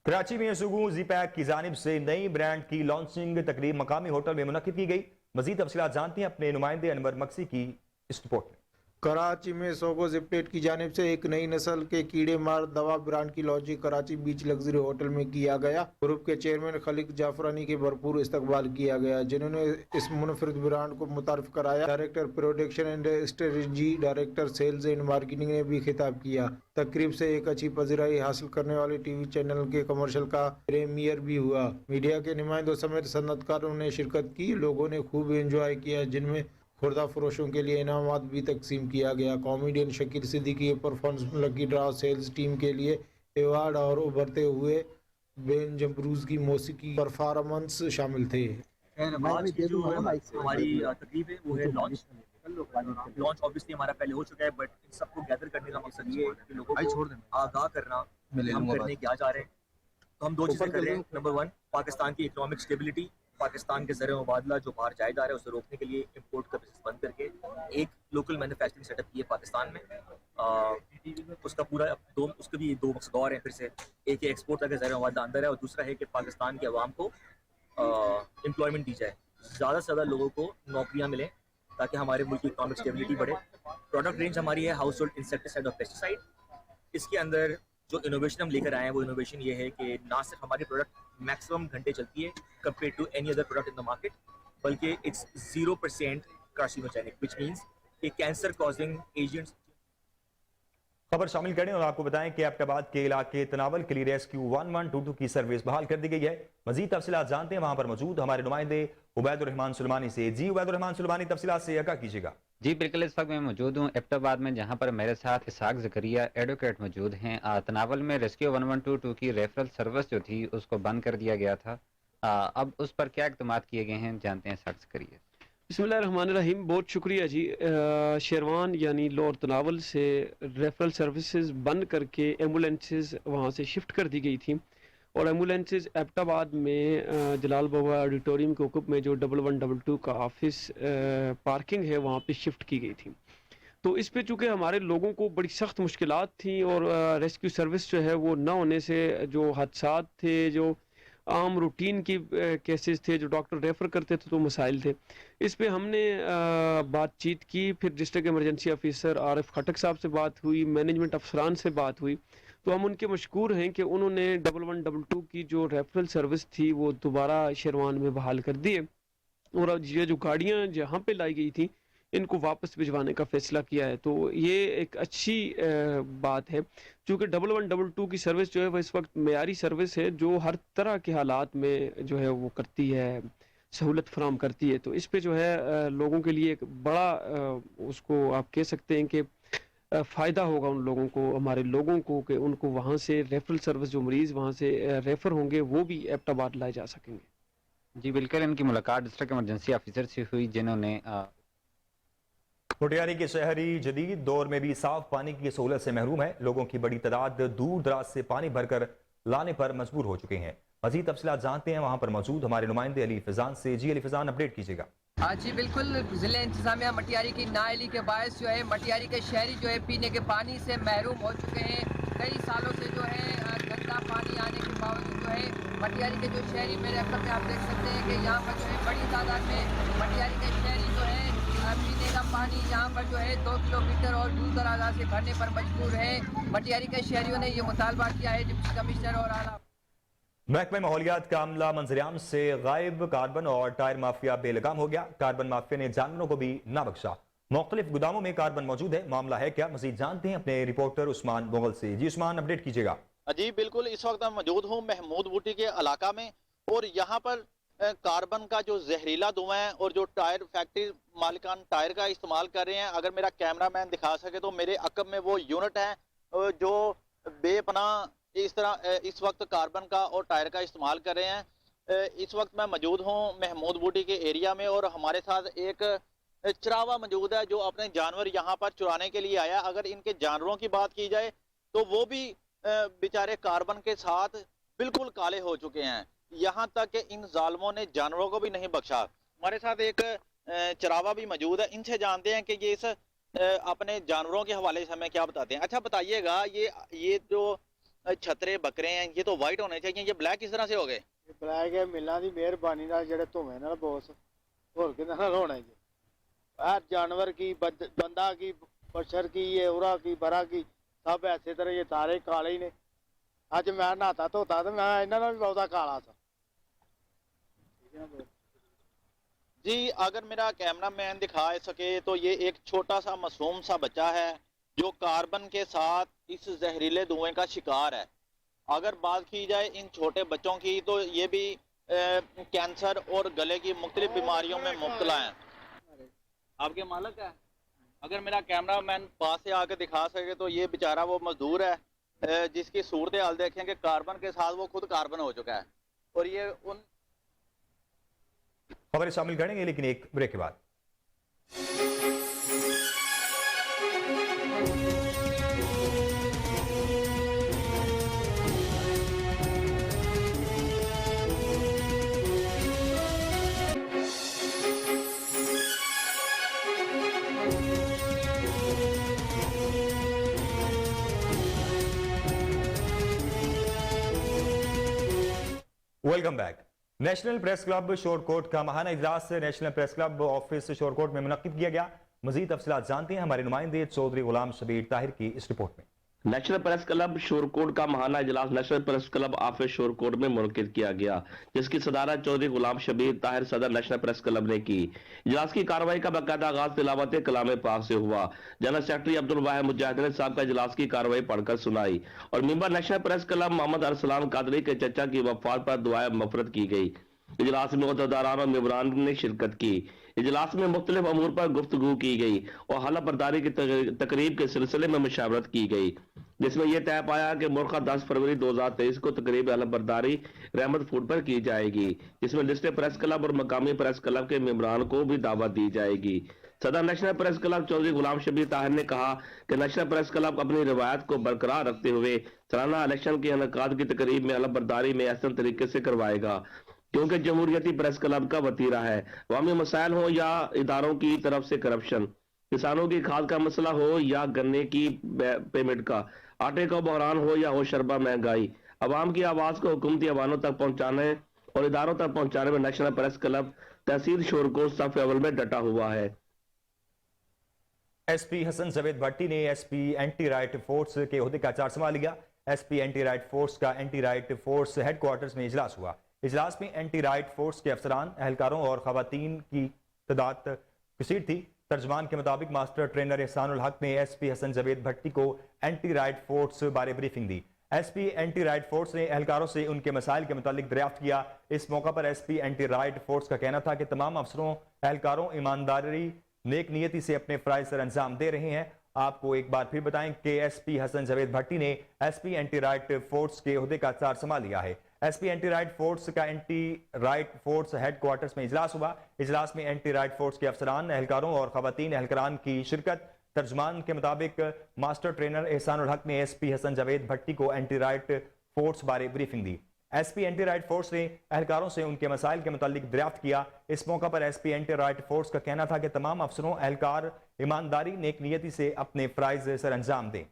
कराची में सुगू ज़ी-पैक की जानिब से नई ब्रांड की लॉन्चिंग तकरीब मकामी होटल में मुनक्किद की गई। मजीद तफसीलात जानते हैं अपने नुमाइंदे अनवर मक्सी की इस रिपोर्ट में। कराची में सोगो जिपटेट की जानिब से एक नई नस्ल के कीड़े मार दवा ब्रांड की लॉन्चिंग कराची बीच लग्जरी होटल में किया गया। ग्रुप के चेयरमैन खलीक जाफरानी के भरपूर इस्तकबाल किया गया, जिन्होंने इस मुनफरिद ब्रांड को मुतारिफ कराया। Director production and strategy, director sales and marketing ने भी खिताब किया। तकरीब से एक अच्छी पज़ीराई हासिल करने वाले टीवी चैनल के कमर्शियल का प्रीमियर भी हुआ। मीडिया के नुमाइंदों समेत सनअतकारों ने शिरकत की। लोगों ने खूब एंजॉय किया, जिनमें खुर्दा फरोशों के लिए इनामात भी तकसीम किया गया। Comedian Shakeel Siddiqui performance lucky draw sales team के लिए एवार्ड और उभरते हुए बेन जम्बरूज की मौसीकी परफॉर्मेंस शामिल थे। आज की जो हमारी तकरीब है वो है लॉन्च। लॉन्च ऑब्वियसली हमारा पहले हो चुका है, बट इन सबको गैदर करने का मकसद ये है कि लोगों को आगाह करना हम करने क्या जा रहे हैं। तो हम दो चीज़ें कर रहे हैं। नंबर 1, पाकिस्तान की इकोनॉमिक स्टेबिलिटी, पाकिस्तान के ज़र मुबादला जो बाहर जाया जा रहा है उसे रोकने के लिए इंपोर्ट का बिजनेस बंद करके एक लोकल मैन्युफैक्चरिंग सेटअप की है पाकिस्तान में। उसका पूरा उसके भी दो मकसद और हैं फिर से। एक है एक्सपोर्ट का ज़र मुबादला अंदर है, और दूसरा है कि पाकिस्तान के अवाम को एम्प्लॉयमेंट दी जाए, ज़्यादा से ज़्यादा लोगों को नौकरियाँ मिलें ताकि हमारे मुल्क की इकोनॉमिक स्टेबिलिटी बढ़े। प्रोडक्ट रेंज हमारी है हाउस होल्ड इंसेक्टिसाइड और पेस्टिसाइड। इसके अंदर जो इनोवेशन हम लेकर आए हैं वो इनोवेशन ये है कि ना सिर्फ हमारी प्रोडक्ट मैक्सिमम घंटे चलती है compare to any other product in the market, बल्कि इट्स 0% कार्सिनोजेनिक, व्हिच मींस कि कैंसर कॉजिंग एजेंट्स। खबर शामिल करें और आपको बताएं कि एबटाबाद के इलाके तनावल के लिए रेस्क्यू 1122 की सर्विस बहाल कर दी गई है। मजीद तफसीलात जानते हैं वहां पर मौजूद हमारे नुमाइंदे उबैदुर रहमान सुलेमानी से। जी उबैदुर रहमान सुलेमानी, तफसीलात से आगाह कीजिएगा। जी बिल्कुल, इस वक्त मैं मौजूद हूँ एबटाबाद में, जहाँ पर मेरे साथ इसाक ज़करिया एडवोकेट मौजूद हैं। तनावल में रेस्क्यू 1122 की रेफरल सर्विस जो थी उसको बंद कर दिया गया था। अब उस पर क्या इक़दामात किए गए हैं, जानते हैं इसाक ज़करिया। बिस्मिल्लाहिर्रहमानिर्रहीम, बहुत शुक्रिया जी। शेरवान यानी लाहौर तनावल से रेफरल सर्विसेज बंद करके एम्बुलेंसेज वहाँ से शिफ्ट कर दी गई थी, और एम्बुलेंसेज एबटाबाद में जलाल बाबा ऑडिटोरियम के हुक्म में जो 1122 का ऑफिस पार्किंग है वहाँ पे शिफ्ट की गई थी। तो इस पे चूँकि हमारे लोगों को बड़ी सख्त मुश्किलात थी, और रेस्क्यू सर्विस जो है वो न होने से जो हादसात थे, जो आम रूटीन की केसेस थे, जो डॉक्टर रेफ़र करते थे, तो मसाइल थे। इस पे हमने बातचीत की, फिर डिस्ट्रिक्ट इमरजेंसी ऑफिसर आरिफ खटक साहब से बात हुई, मैनेजमेंट अफसरान से बात हुई, तो हम उनके मशकूर हैं कि उन्होंने 1122 की जो रेफरल सर्विस थी वो दोबारा शेरवान में बहाल कर दी है, और अब ये जो गाड़ियाँ जहाँ पे लाई गई थी इनको वापस भिजवाने का फैसला किया है। तो ये एक अच्छी बात है, क्योंकि 1122 की सर्विस जो है वो इस वक्त मेयारी सर्विस है, जो हर तरह के हालात में जो है वो करती है, सहूलत फराम करती है। तो इस पे जो है लोगों के लिए एक बड़ा उसको आप कह सकते हैं कि फ़ायदा होगा उन लोगों को, हमारे लोगों को, कि उनको वहाँ से रेफरल सर्विस जो मरीज़ वहाँ से रेफ़र होंगे वो भी एबटाबाद लाए जा सकेंगे। जी बिल्कुल, इनकी मुलाकात डिस्ट्रिक्ट इमरजेंसी ऑफिसर से हुई, जिन्होंने मोटियारी के शहरी जदीद दौर में भी साफ पानी की सहूलत से महरूम है। लोगों की बड़ी तादाद दूर दराज से पानी भरकर लाने पर मजबूर हो चुके हैं। मजीद तफसीलात जानते हैं वहाँ पर मौजूद हमारे नुमाइंदे अली फिजान से। जी अली फिजान, अपडेट कीजिएगा। हाँ जी बिल्कुल, ज़िले इंतजामिया मटियारी की नाअहली के बायस जो है मटियारी के शहरी जो है पीने के पानी से महरूम हो चुके हैं। कई सालों से जो है गंदा पानी आने के बावजूद जो है मटियारी के जो शहरी, मेरे अकल में आप देख सकते हैं कि यहाँ पर जो है बड़ी तादाद में मटियारी के शहरी जो है पीने का पानी यहाँ पर जो है 2 किलोमीटर और दूर दराज से भरने पर मजबूर है। मटियारी के शहरियों ने ये मुतालबा किया है डिप्टी कमिश्नर और आला महकमे माहौलियात का अमला मंजरियाम से गायब। कार्बन और टायर माफिया बेलगाम हो गया। कार्बन माफिया ने जानवरों को भी ना बख्शा। मुख्तलिफ गुदामों में कार्बन मौजूद है। मामला है क्या, मजीद जानते हैं अपने रिपोर्टर उस्मान मुगल से। जी उस्मान, अपडेट कीजिएगा। जी बिल्कुल, इस वक्त मैं मौजूद हूँ महमूद बूटी के इलाका में, और यहाँ पर कार्बन का जो जहरीला धुआं है और जो टायर फैक्ट्री मालिकान टायर का इस्तेमाल कर रहे हैं, अगर मेरा कैमरा मैन दिखा सके तो मेरे अकब में वो यूनिट है जो बेपनाह इस तरह इस वक्त कार्बन का और टायर का इस्तेमाल कर रहे हैं। इस वक्त मैं मौजूद हूँ महमूद बूटी के एरिया में, और हमारे साथ एक चरावा मौजूद है जो अपने जानवर यहाँ पर चुराने के लिए आया। अगर इनके जानवरों की बात की जाए तो वो भी बेचारे कार्बन के साथ बिल्कुल काले हो चुके हैं, यहाँ तक कि इन जालमों ने जानवरों को भी नहीं बख्शा। हमारे साथ एक चरावा भी मौजूद है, इनसे जानते हैं कि ये इस अपने जानवरों के हवाले से हमें क्या बताते हैं। अच्छा बताइएगा, ये जो छतरे बकरे हैं ये तो वाइट होने चाहिए, ये ब्लैक किस तरह से हो गए? ब्लैक है मिलां दी मेहरबानी नाल जेड़े धुएं नाल बॉस होर किहदे नाल होना जी। हर जानवर की बंदा की पशर की ये उरा की बरा की सब ऐसे तरह ये सारे काले ही ने अज मैं नहाता धोता तो मैं इन्होंने भी बहुत काला था। जी अगर मेरा कैमरा मैन दिखा सके तो ये एक छोटा सा मासूम सा बच्चा है जो कार्बन के साथ इस जहरीले धुएं का शिकार है। अगर बात की जाए इन छोटे बच्चों की तो ये भी कैंसर और गले की मुख्तलिफ बीमारियों में मुब्तला हैं। आपके मालिक है, अगर मेरा कैमरा मैन पास से आके दिखा सके तो ये बेचारा वो मजदूर है जिसकी सूरत हाल देखें कि कार्बन के साथ वो खुद कार्बन हो चुका है और ये उन खबरें शामिल करेंगे लेकिन एक ब्रेक के बाद। Welcome back. National press club Shorkot का महाना इजलास national press club office Shorkot में मुनक्किद किया गया। मजीद तफसीलात जानते हैं हमारे नुमाइंदे चौधरी गुलाम शबीर ताहिर की इस रिपोर्ट में। नेशनल प्रेस क्लब शोरकोट का महाना इजलास national press club office Shorkot में मुनक्किद किया गया, जिसकी सदारत चौधरी गुलाम शबीर ताहिर सदर नेशनल प्रेस क्लब ने की। इजलास की कार्रवाई का बाकायदा आगाज तिलावत कलाम पाक से हुआ। जनरल सेक्रेटरी अब्दुल वाहिद मुजाहिद साहब का इजलास की कार्रवाई पढ़कर सुनाई और member national press club Mohammad Arsalan Qadri के चचा की वफात पर दुआए मफरत की गई। इजलास में अहदेदारान और मेंबरान ने शिरकत की। इजलास में मुख्तलिफ अमूर पर गुफ्तगू की गई और हलफ बर्दारी की तकरीब के सिलसिले में मुशावरत की गई, जिसमें यह तय पाया कि मुल्का 10 फरवरी 2023 को तकरीब हलफ बर्दारी रहमत फूड पर की जाएगी, जिसमें डिस्ट्रिक्ट प्रेस क्लब और मकामी प्रेस क्लब के मेंबरान को भी दावत दी जाएगी। सदर नेशनल प्रेस क्लब चौधरी गुलाम शबीर ताहिर ने कहा कि नेशनल प्रेस क्लब अपनी रवायत को बरकरार रखते हुए सालाना इलेक्शन के इनेकाद की तकरीब में हलफ बर्दारी में एहसन तरीके से करवाएगा, क्योंकि जमहूरियती प्रेस क्लब का वतीरा है। अवामी मसाइल हो या इदारों की तरफ से करप्शन, किसानों की खाद का मसला हो या गन्ने की पेमेंट का, आटे का बहरान हो या हो शरबा महंगाई, अवाम की आवाज को हुकूमती अवानों तक पहुंचाने और इदारों तक पहुंचाने में नेशनल प्रेस क्लब तहसील शोरकोट सफ अव्वल में डटा हुआ है। एसपी हसन जवेद भट्टी ने एसपी एंटी राइट फोर्स के ओहदे का चार्ज संभाल लिया। एसपी एंटी राइट फोर्स का एंटी राइट फोर्स हेडक्वार्टर्स में इजलास हुआ। इजलास में एंटी राइट फोर्स के अफसरान, एहलकारों और खवातीन की तादाद कसीर थी। तर्जमान के मुताबिक मास्टर ट्रेनर एहसानुल हक ने एसपी हसन जवेद भट्टी को एंटी राइट फोर्स बारे ब्रीफिंग दी। एसपी एंटी राइट फोर्स ने एहलकारों से उनके मसाइल के मुतालिक दरियाफ्त किया। इस मौका पर एसपी एंटी राइट फोर्स का कहना था कि तमाम अफसरों एहलकारों ईमानदारी नेक नियति से अपने फ़राइज़ सर अंजाम दे रहे हैं। आपको एक बार फिर बताएं कि एसपी हसन जवेद भट्टी ने एसपी एंटी राइट फोर्स के ओहदे का चार्ज संभाल लिया है। एसपी एंटी राइट फोर्स का एंटी राइट फोर्स हेडक्वार्टर्स में इजलास हुआ। इजलास में एंटी राइट फोर्स के अफसरान, एहलकारों और खवातीन एहलकारान की शिरकत। तर्जमान के मुताबिक मास्टर ट्रेनर एहसानुल हक ने एसपी हसन जवेद भट्टी को एंटी राइट फोर्स बारे ब्रीफिंग दी। एसपी एंटी राइट फोर्स ने एहलकारों से उनके मसाइल के मुतालिक दरियाफ्त किया। इस मौका पर एसपी एंटी राइट फोर्स का कहना था कि तमाम अफसरों एहलकार ईमानदारी नेक नियति से अपने फ़राइज़ सर अंजाम दें।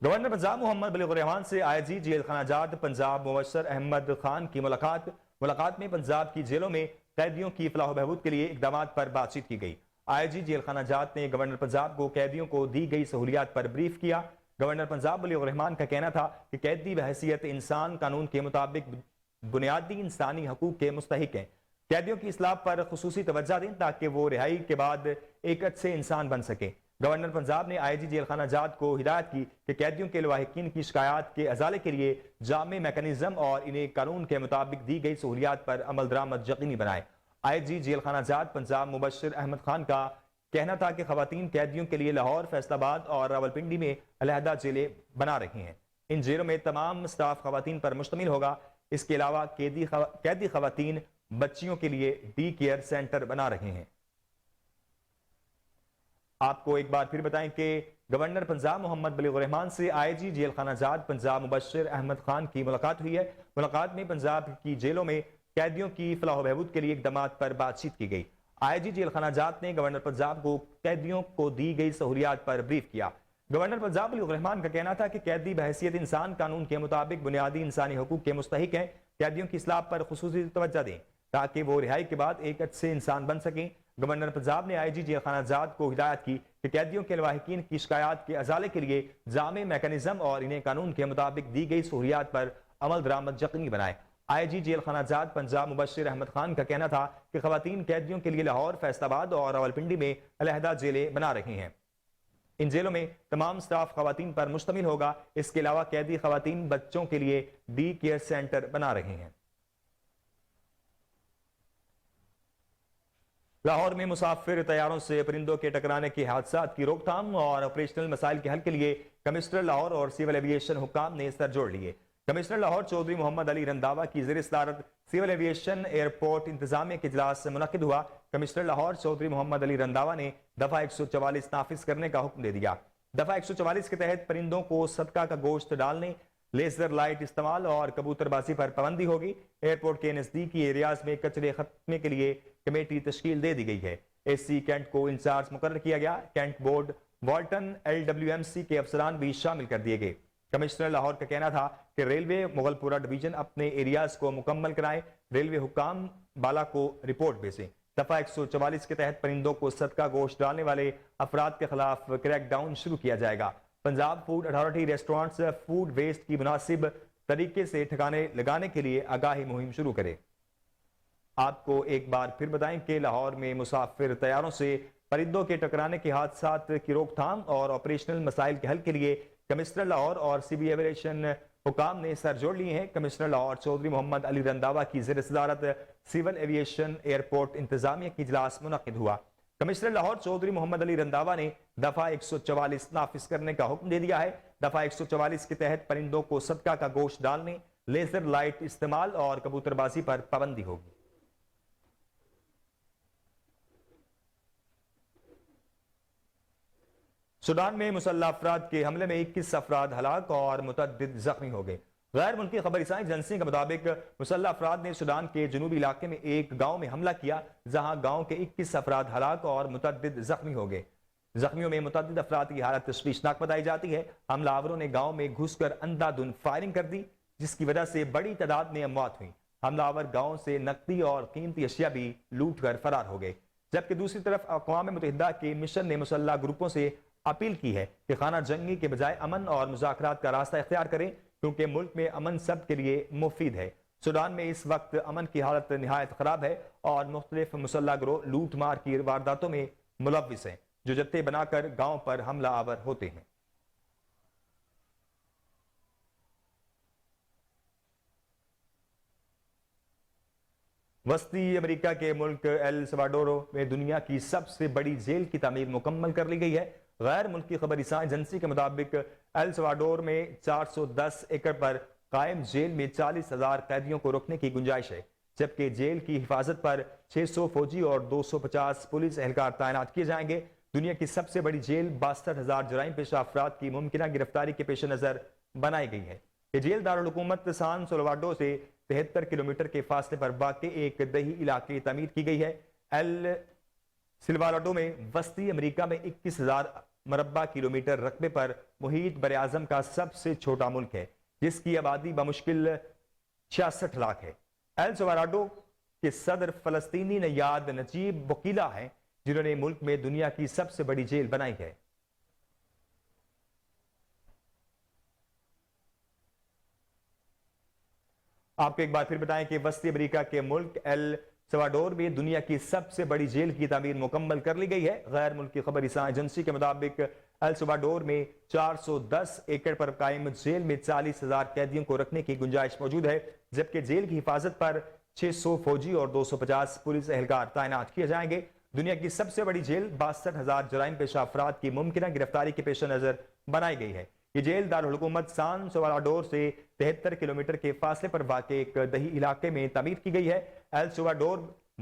गवर्नर पंजाब मोहम्मद बलीग रहमान से आईजी जेल खानाजात पंजाब मुबश्शिर अहमद खान की मुलाकात में पंजाब की जेलों में कैदियों की फलाह बहबूद के लिए इकदाम पर बातचीत की गई। आईजी जेल खानाजात ने गवर्नर पंजाब को कैदियों को दी गई सहूलियात पर ब्रीफ किया। गवर्नर पंजाब बलीग रहमान का कहना था कि कैदी बहैसियत इंसान कानून के मुताबिक बुनियादी इंसानी हकूक के मुस्तहिक हैं। कैदियों की इस्लाह पर खुसूसी तवज्जो दें ताकि वो रिहाई के बाद एक अच्छे इंसान बन सके। गवर्नर पंजाब ने आईजी जेल खानाजात को हिदायत की कि कैदियों के लवाहिकीन की शिकायत के अजाले के लिए जामे मैकेनिज्म और इन्हें कानून के मुताबिक दी गई सहूलियात पर अमल दरामद यकीनी बनाए। आईजी जेल खानाजात पंजाब मुबश्शिर अहमद खान का कहना था कि खवातीन कैदियों के लिए लाहौर, फैसलाबाद और रावलपिंडी में अलहदा जेलें बना रही हैं। इन जेलों में तमाम स्टाफ खवातीन पर मुश्तमिल होगा। इसके अलावा कैदी खवातीन बच्चियों के लिए डी केयर सेंटर बना रहे हैं। आपको एक बार फिर बताएं कि गवर्नर पंजाब मोहम्मद बलीग रहमान से आईजी जेल खानाजात पंजाब मुबश्शिर अहमद खान की मुलाकात हुई है। मुलाकात में पंजाब की जेलों में कैदियों की फलाह बहबूद के लिए इकदाम पर बातचीत की गई। आईजी जेल खानाजात ने गवर्नर पंजाब को कैदियों को दी गई सहूलियात पर ब्रीफ किया। गवर्नर पंजाब बलीग रहमान का कहना था कि कैदी बहैसियत इंसान कानून के मुताबिक बुनियादी इंसानी हकूक के मुस्तहिक हैं। कैदियों की इस्लाह पर खुसूसी तवज्जो दें ताकि वो रिहाई के बाद एक अच्छे इंसान बन सकें। گورنر پنجاب نے آئی جی جیل خانہ جات کو ہدایت کی کہ قیدیوں کے لواحقین کی شکایات کے ازالے کے لیے جامع میکانزم اور انہیں قانون کے مطابق دی گئی سہولیات پر عمل درآمد یقینی بنائے۔ آئی جی جیل خانہ جات پنجاب مبشر احمد خان کا کہنا تھا کہ خواتین قیدیوں کے لیے لاہور، فیصل آباد اور راولپنڈی میں علیحدہ جیلیں بنا رہی ہیں۔ ان جیلوں میں تمام سٹاف خواتین پر مشتمل ہوگا۔ اس کے علاوہ قیدی خواتین بچوں کے لیے ڈی کیئر سینٹر بنا رہے ہیں۔ لاہور میں مسافر طیاروں سے پرندوں کے ٹکرانے کے حادثات کی روک تھام اور آپریشنل مسائل کے حل کے لیے کمشنر لاہور اور سول ایویشن حکام نے سر جوڑ لیے۔ کمشنر لاہور چودھری محمد علی رنداوا کی زیر صدارت سول ایویشن ایئرپورٹ انتظامیہ کے اجلاس منعقد ہوا۔ کمشنر لاہور چودھری محمد علی رنداوا نے دفعہ 144 نافذ کرنے کا حکم دے دیا۔ دفعہ 144 کے تحت پرندوں کو صدقہ کا گوشت ڈالنے، لیزر لائٹ استعمال اور کبوتر بازی پر پابندی ہوگی۔ ایئرپورٹ کے نزدیکی ایریاز میں کچرے خاتمے کے لیے کمیٹی تشکیل دے دی گئی ہے۔ ایس سی کینٹ کو انچارج مقرر کیا گیا۔ کینٹ بورڈ، والٹن، LWMC کے افسران بھی شامل کر دیے گئے۔ کمشنر لاہور کا کہنا تھا کہ ریلوے مغل پورہ ڈویژن اپنے ایریاز کو مکمل کرائے، ریلوے حکام بالا کو رپورٹ بھیجیں۔ دفعہ 144 کے تحت پرندوں کو صدقہ گوشت ڈالنے والے افراد کے خلاف کریک ڈاؤن شروع کیا جائے گا۔ Punjab food authority restaurants food waste کی مناسب طریقے سے ٹھکانے لگانے کے لیے آگاہی مہم شروع کرے۔ آپ کو ایک بار پھر بتائیں کہ لاہور میں مسافر طیاروں سے پرندوں کے ٹکرانے کے حادثات کی روک تھام اور آپریشنل مسائل کے حل کے لیے کمشنر لاہور اور سول ایویشن حکام نے سر جوڑ لیے ہیں۔ کمشنر لاہور چودھری محمد علی رنداوا کی زیر صدارت سول ایویشن ایئرپورٹ انتظامیہ کی اجلاس منعقد ہوا۔ کمشنر لاہور چودھری محمد علی رنداوا نے دفعہ 144 نافذ کرنے کا حکم دے دیا ہے۔ دفعہ 144 کے تحت پرندوں کو صدقہ کا گوشت ڈالنے، لیزر لائٹ استعمال اور کبوتر بازی پر پابندی ہوگی۔ سوڈان میں مسلح افراد کے حملے میں 21 افراد ہلاک اور متعدد زخمی ہو گئے۔ غیر ملکی خبر رساں ایجنسی کے مطابق مسلح افراد نے سوڈان کے جنوبی علاقے میں ایک گاؤں میں حملہ کیا، جہاں گاؤں کے 21 افراد ہلاک اور متعدد زخمی ہو گئے۔ زخمیوں میں متعدد افراد کی حالت تشویشناک بتائی جاتی ہے۔ حملہ آوروں نے گاؤں میں گھس کر اندھا دھند فائرنگ کر دی، جس کی وجہ سے بڑی تعداد میں اموات ہوئی۔ حملہ آور گاؤں سے نقدی اور قیمتی اشیاء بھی لوٹ کر فرار ہو گئے، جبکہ دوسری طرف اقوام متحدہ کے مشن نے مسلح گروپوں سے اپیل کی ہے کہ خانہ جنگی کے بجائے امن اور مذاکرات کا راستہ اختیار کریں، کیونکہ ملک میں امن سب کے لیے مفید ہے۔ سوڈان میں اس وقت امن کی حالت نہایت خراب ہے اور مختلف مسلح گروہ لوٹ مار کی وارداتوں میں ملوث ہیں، جو جتے بنا کر گاؤں پر حملہ آور ہوتے ہیں۔ وسطی امریکہ کے ملک ایل سلواڈورو میں دنیا کی سب سے بڑی جیل کی تعمیر مکمل کر لی گئی ہے۔ غیر ملکی خبر رساں ایجنسی کے مطابق ایل سلواڈور میں 410 ایکڑ پر قائم جیل میں 40,000 قیدیوں کو رکھنے کی گنجائش ہے، جبکہ جیل کی حفاظت پر 600 فوجی اور 250 پولیس اہلکار تعینات کیے جائیں گے۔ دنیا کی سب سے بڑی جیل 62,000 جرائم پیشہ افراد کی ممکنہ گرفتاری کے پیش نظر بنائی گئی ہے۔ یہ جیل دارالحکومت سان سلواڈور سے 73 کلومیٹر کے فاصلے پر واقع ایک دیہی علاقے تعمیر کی گئی ہے۔ ایل سلواڈور میں وسطی امریکہ میں 21,000 مربع کلومیٹر رقبے پر محیط بر اعظم کا سب سے چھوٹا ملک ہے، جس کی آبادی بمشکل 66 لاکھ ہے۔ ایل سلواڈور کے صدر فلسطینی نیاد نجیب بوکیلا ہیں، جنہوں نے ملک میں دنیا کی سب سے بڑی جیل بنائی ہے۔ آپ کو ایک بار پھر بتائیں کہ وسطی امریکہ کے ملک ایل سلواڈور میں دنیا کی سب سے بڑی جیل کی تعمیر مکمل کر لی گئی ہے۔ غیر ملکی خبر رساں ایجنسی کے مطابق ایل سلواڈور میں 410 ایکڑ پر قائم جیل میں 40,000 قیدیوں کو رکھنے کی گنجائش موجود ہے، جبکہ جیل کی حفاظت پر 600 فوجی اور 250 پولیس اہلکار تعینات کیے جائیں گے۔ دنیا کی سب سے بڑی جیل 62,000 جرائم پیشہ افراد کی ممکنہ گرفتاری کے پیش نظر بنائی گئی ہے۔ یہ جیل دارالحکومت سان سلواڈور سے 73 کلومیٹر کے فاصلے پر واقع ایک دیہی علاقے میں تعمیر کی گئی ہے۔ ایل سلواڈور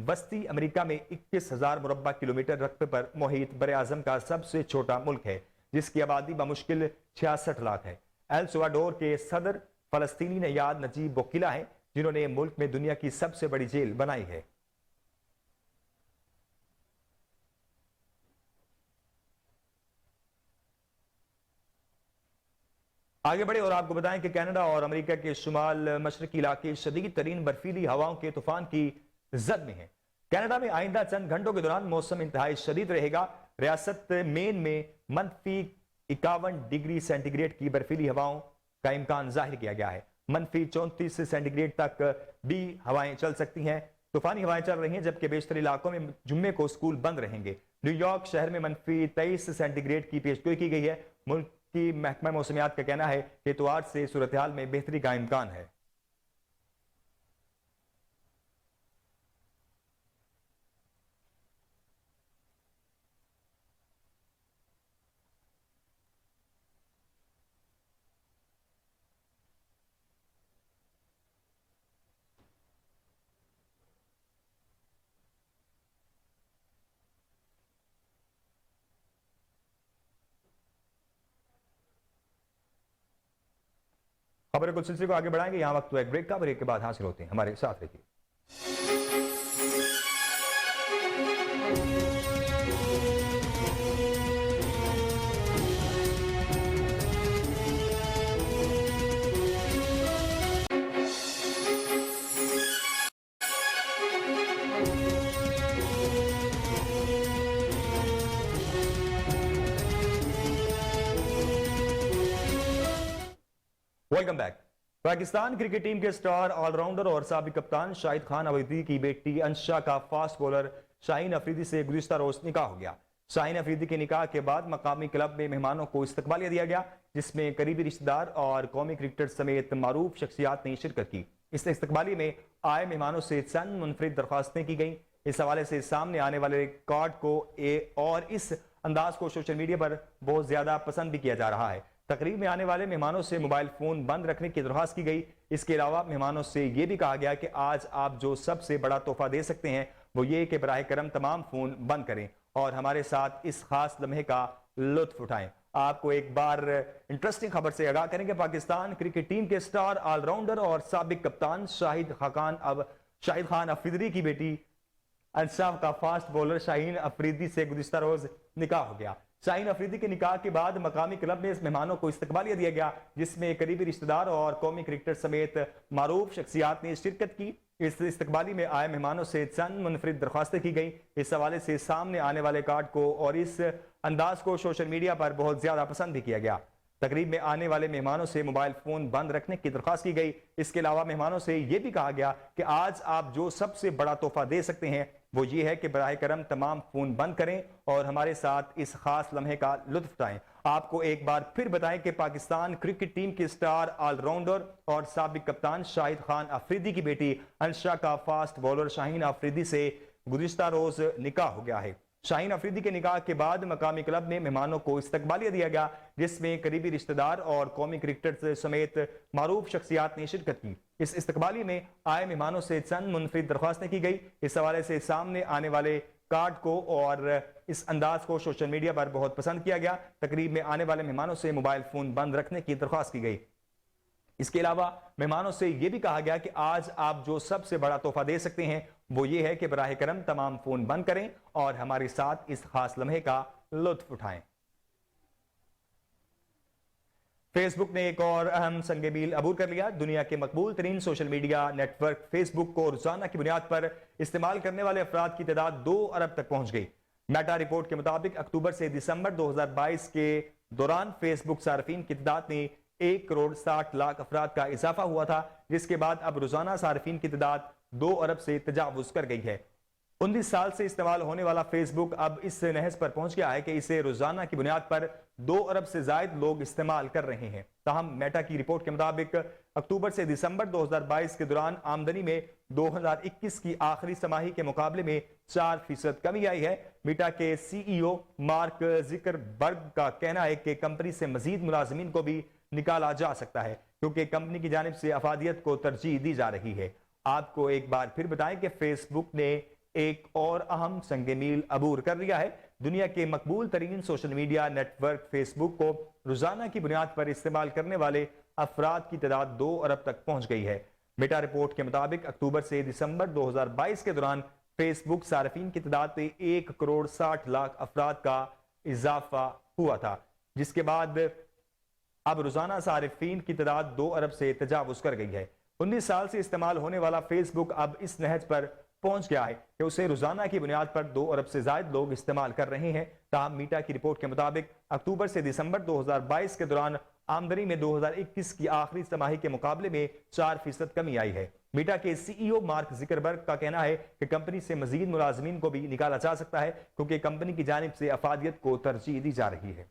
وسطی امریکہ میں 21,000 مربع کلومیٹر رقبے پر محیط بر اعظم کا سب سے چھوٹا ملک ہے، جس کی آبادی بمشکل 66 لاکھ ہے۔ ایل سلواڈور کے صدر فلسطینی نیاد نجیب بوکیلا ہیں، جنہوں نے ملک میں دنیا کی سب سے بڑی جیل بنائی ہے۔ آگے بڑھے اور آپ کو بتائیں کہ کینیڈا اور امریکہ کے شمال مشرقی علاقے شدید ترین برفیلی ہواؤں کے طوفان کی زد میں ہیں۔ कनाडा में आइंदा चंद घंटों के दौरान मौसम इंतहाई शदीद रहेगा। रियासत मेन में -51 डिग्री सेंटीग्रेड की बर्फीली हवाओं का इम्कान जाहिर किया गया है। -34 सेंटीग्रेड तक भी हवाएं चल सकती हैं। तूफानी हवाएं चल रही हैं, जबकि बेशतर इलाकों में जुम्मे को स्कूल बंद रहेंगे। न्यूयॉर्क शहर में -23 सेंटीग्रेड की पेशगोई की गई है। मुल्क की महकमा मौसमियात का कहना है कि इतवार से सूरत हाल में बेहतरी का इम्कान है। खबरें कुछ सिलसिले को आगे बढ़ाएंगे। यहां वक्त एक ब्रेक का, ब्रेक के बाद हासिल होते हैं। हमारे साथ रहिए। Welcome back. Pakistan cricket team के स्टार ऑलराउंडर और साबिक कप्तान शाहिद खान अफरीदी की बेटी अंशा का फास्ट बॉलर शाहीन अफरीदी से गुज़िश्ता रोज निकाह हो गया। शाहीन अफरीदी के निकाह के बाद मकामी क्लब में मेहमानों को इस्तकबालिया दिया गया, जिसमें करीबी रिश्तेदार और कौमी क्रिकेटर समेत मारूफ शख्सियात ने शिरकत की। इस इस्तकबाली में आए मेहमानों से चंद मुनफरिद दरख्वास्तें की गई। इस हवाले से सामने आने वाले कार्ड को और इस अंदाज को सोशल मीडिया पर बहुत ज्यादा पसंद भी किया जा रहा है। तकरीब में आने वाले मेहमानों से मोबाइल फोन बंद रखने की दरख्वास्त की गई। इसके अलावा मेहमानों से यह भी कहा गया कि आज आप जो सबसे बड़ा तोहफा दे सकते हैं वो ये कि बराह करम तमाम फोन बंद करें और हमारे साथ इस खास लम्हे का लुत्फ उठाएं। आपको एक बार इंटरेस्टिंग खबर से आगाह करेंगे। पाकिस्तान क्रिकेट टीम के स्टार ऑलराउंडर और साबिक कप्तान शाहिद खान अफरीदी की बेटी अंशा का फास्ट बॉलर शाहीन अफरीदी से गुज़िश्ता रोज निकाह हो गया। शाहीन अफरीदी के निकाह के बाद मकामी क्लब में इस मेहमानों को इस्तकबालिया दिया गया, जिसमें करीबी रिश्तेदार और कौमी क्रिकेटर समेत मारूफ शख्सियात ने शिरकत की। इस इस्तकबाली में आए मेहमानों से चंद मुनफरिद दरख्वास्तें की गई। इस हवाले से सामने आने वाले कार्ड को और इस अंदाज को सोशल मीडिया पर बहुत ज्यादा पसंद भी किया गया। तकरीब में आने वाले मेहमानों से मोबाइल फोन बंद रखने की दरख्वास्त की गई। इसके अलावा मेहमानों से यह भी कहा गया कि आज आप जो सबसे बड़ा तोहफा दे सकते हैं वो ये है कि बराह करम तमाम फोन बंद करें और हमारे साथ इस खास लम्हे का लुत्फ उठाएं। आपको एक बार फिर बताएं कि पाकिस्तान क्रिकेट टीम के स्टार ऑलराउंडर और साबिक कप्तान शाहिद खान अफरीदी की बेटी अंशा का फास्ट बॉलर शाहीन अफरीदी से गुज़िश्ता रोज निकाह हो गया है। शाहीन अफरीदी के निकाह के बाद मकामी क्लब में मेहमानों को इस्तकबालिया दिया गया, जिसमें करीबी रिश्तेदार और कौमी क्रिकेटर समेत मारूफ शख्सियात ने शिरकत की। इस इस्तकबाली में आए मेहमानों से चंद मुनफरिद दरख्वास्तें की गई। इस हवाले से सामने आने वाले कार्ड को और इस अंदाज को सोशल मीडिया पर बहुत पसंद किया गया। तकरीब में आने वाले मेहमानों से मोबाइल फोन बंद रखने की दरख्वास्त की गई। इसके अलावा मेहमानों से यह भी कहा गया कि आज आप जो सबसे बड़ा तोहफा दे सकते हैं वो ये है कि बराह करम तमाम फोन बंद करें और हमारे साथ इस खास लम्हे का लुत्फ उठाएं। फेसबुक ने एक और अहम संग मील अबूर कर लिया। दुनिया के मकबूल तरीन सोशल मीडिया नेटवर्क फेसबुक को रोजाना की बुनियाद पर इस्तेमाल करने वाले अफराद की तादाद 2 अरब तक पहुंच गई। मेटा रिपोर्ट के मुताबिक अक्टूबर से दिसंबर 2022 के दौरान फेसबुक सार्फिन की तादाद में 1 करोड़ 60 लाख अफराद का इजाफा हुआ था, जिसके बाद अब रोजाना सार्फिन की तादाद 2 अरब से तजावुज कर गई है। 19 साल से इस्तेमाल होने वाला फेसबुक अब इस नहज पर पहुंच गया है कि इसे रोजाना की बुनियाद पर 2 अरब से ज्यादा लोग इस्तेमाल कर रहे हैं। ताहम मेटा की रिपोर्ट के मुताबिक अक्टूबर से दिसंबर 2022 के दौरान आमदनी में 2021 की आखिरी समाही के मुकाबले में 4% कमी आई है। मेटा के CEO मार्क ज़ुकरबर्ग का कहना है कि कंपनी से मजीद मुलाजिमीन को भी निकाला जा सकता है, क्योंकि कंपनी की जानिब से अफादियत को तरजीह दी जा रही है। आपको एक बार फिर बताएं कि फेसबुक ने एक और अहम संग मील अबूर कर लिया है। दुनिया के मकबूल तरीन सोशल मीडिया नेटवर्क फेसबुक को रोजाना की बुनियाद पर इस्तेमाल करने वाले अफराद की तादाद 2 अरब तक पहुंच गई है। मेटा रिपोर्ट के मुताबिक अक्टूबर से दिसंबर 2022 के दौरान फेसबुक सार्फिन की तादाद में 1 करोड़ 60 लाख अफराद का इजाफा हुआ था, जिसके बाद अब रोजाना सार्फिन की तादाद 2 अरब से तजावुज कर गई है। 19 साल से इस्तेमाल होने वाला फेसबुक अब इस नहज पर پہنچ گیا ہے کہ اسے روزانہ کی بنیاد پر 2 ارب سے زائد لوگ استعمال کر رہے ہیں. تاہم میٹا کی رپورٹ کے مطابق اکتوبر سے دسمبر 2022 کے دوران آمدنی میں 2021 کی آخری سماہی کے مقابلے میں 4% کمی آئی ہے. میٹا کے سی ای او مارک زکربرگ کا کہنا ہے کہ کمپنی سے مزید ملازمین کو بھی نکالا جا سکتا ہے کیونکہ کمپنی کی جانب سے افادیت کو ترجیح دی جا رہی ہے.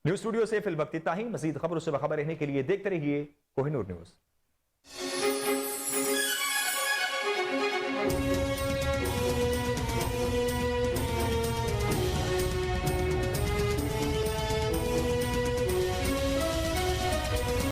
نیوز اسٹوڈیو سے فی الوقت اتنا ہی. مزید خبروں سے باخبر رہنے کے لیے دیکھتے رہیے کوہنور نیوز.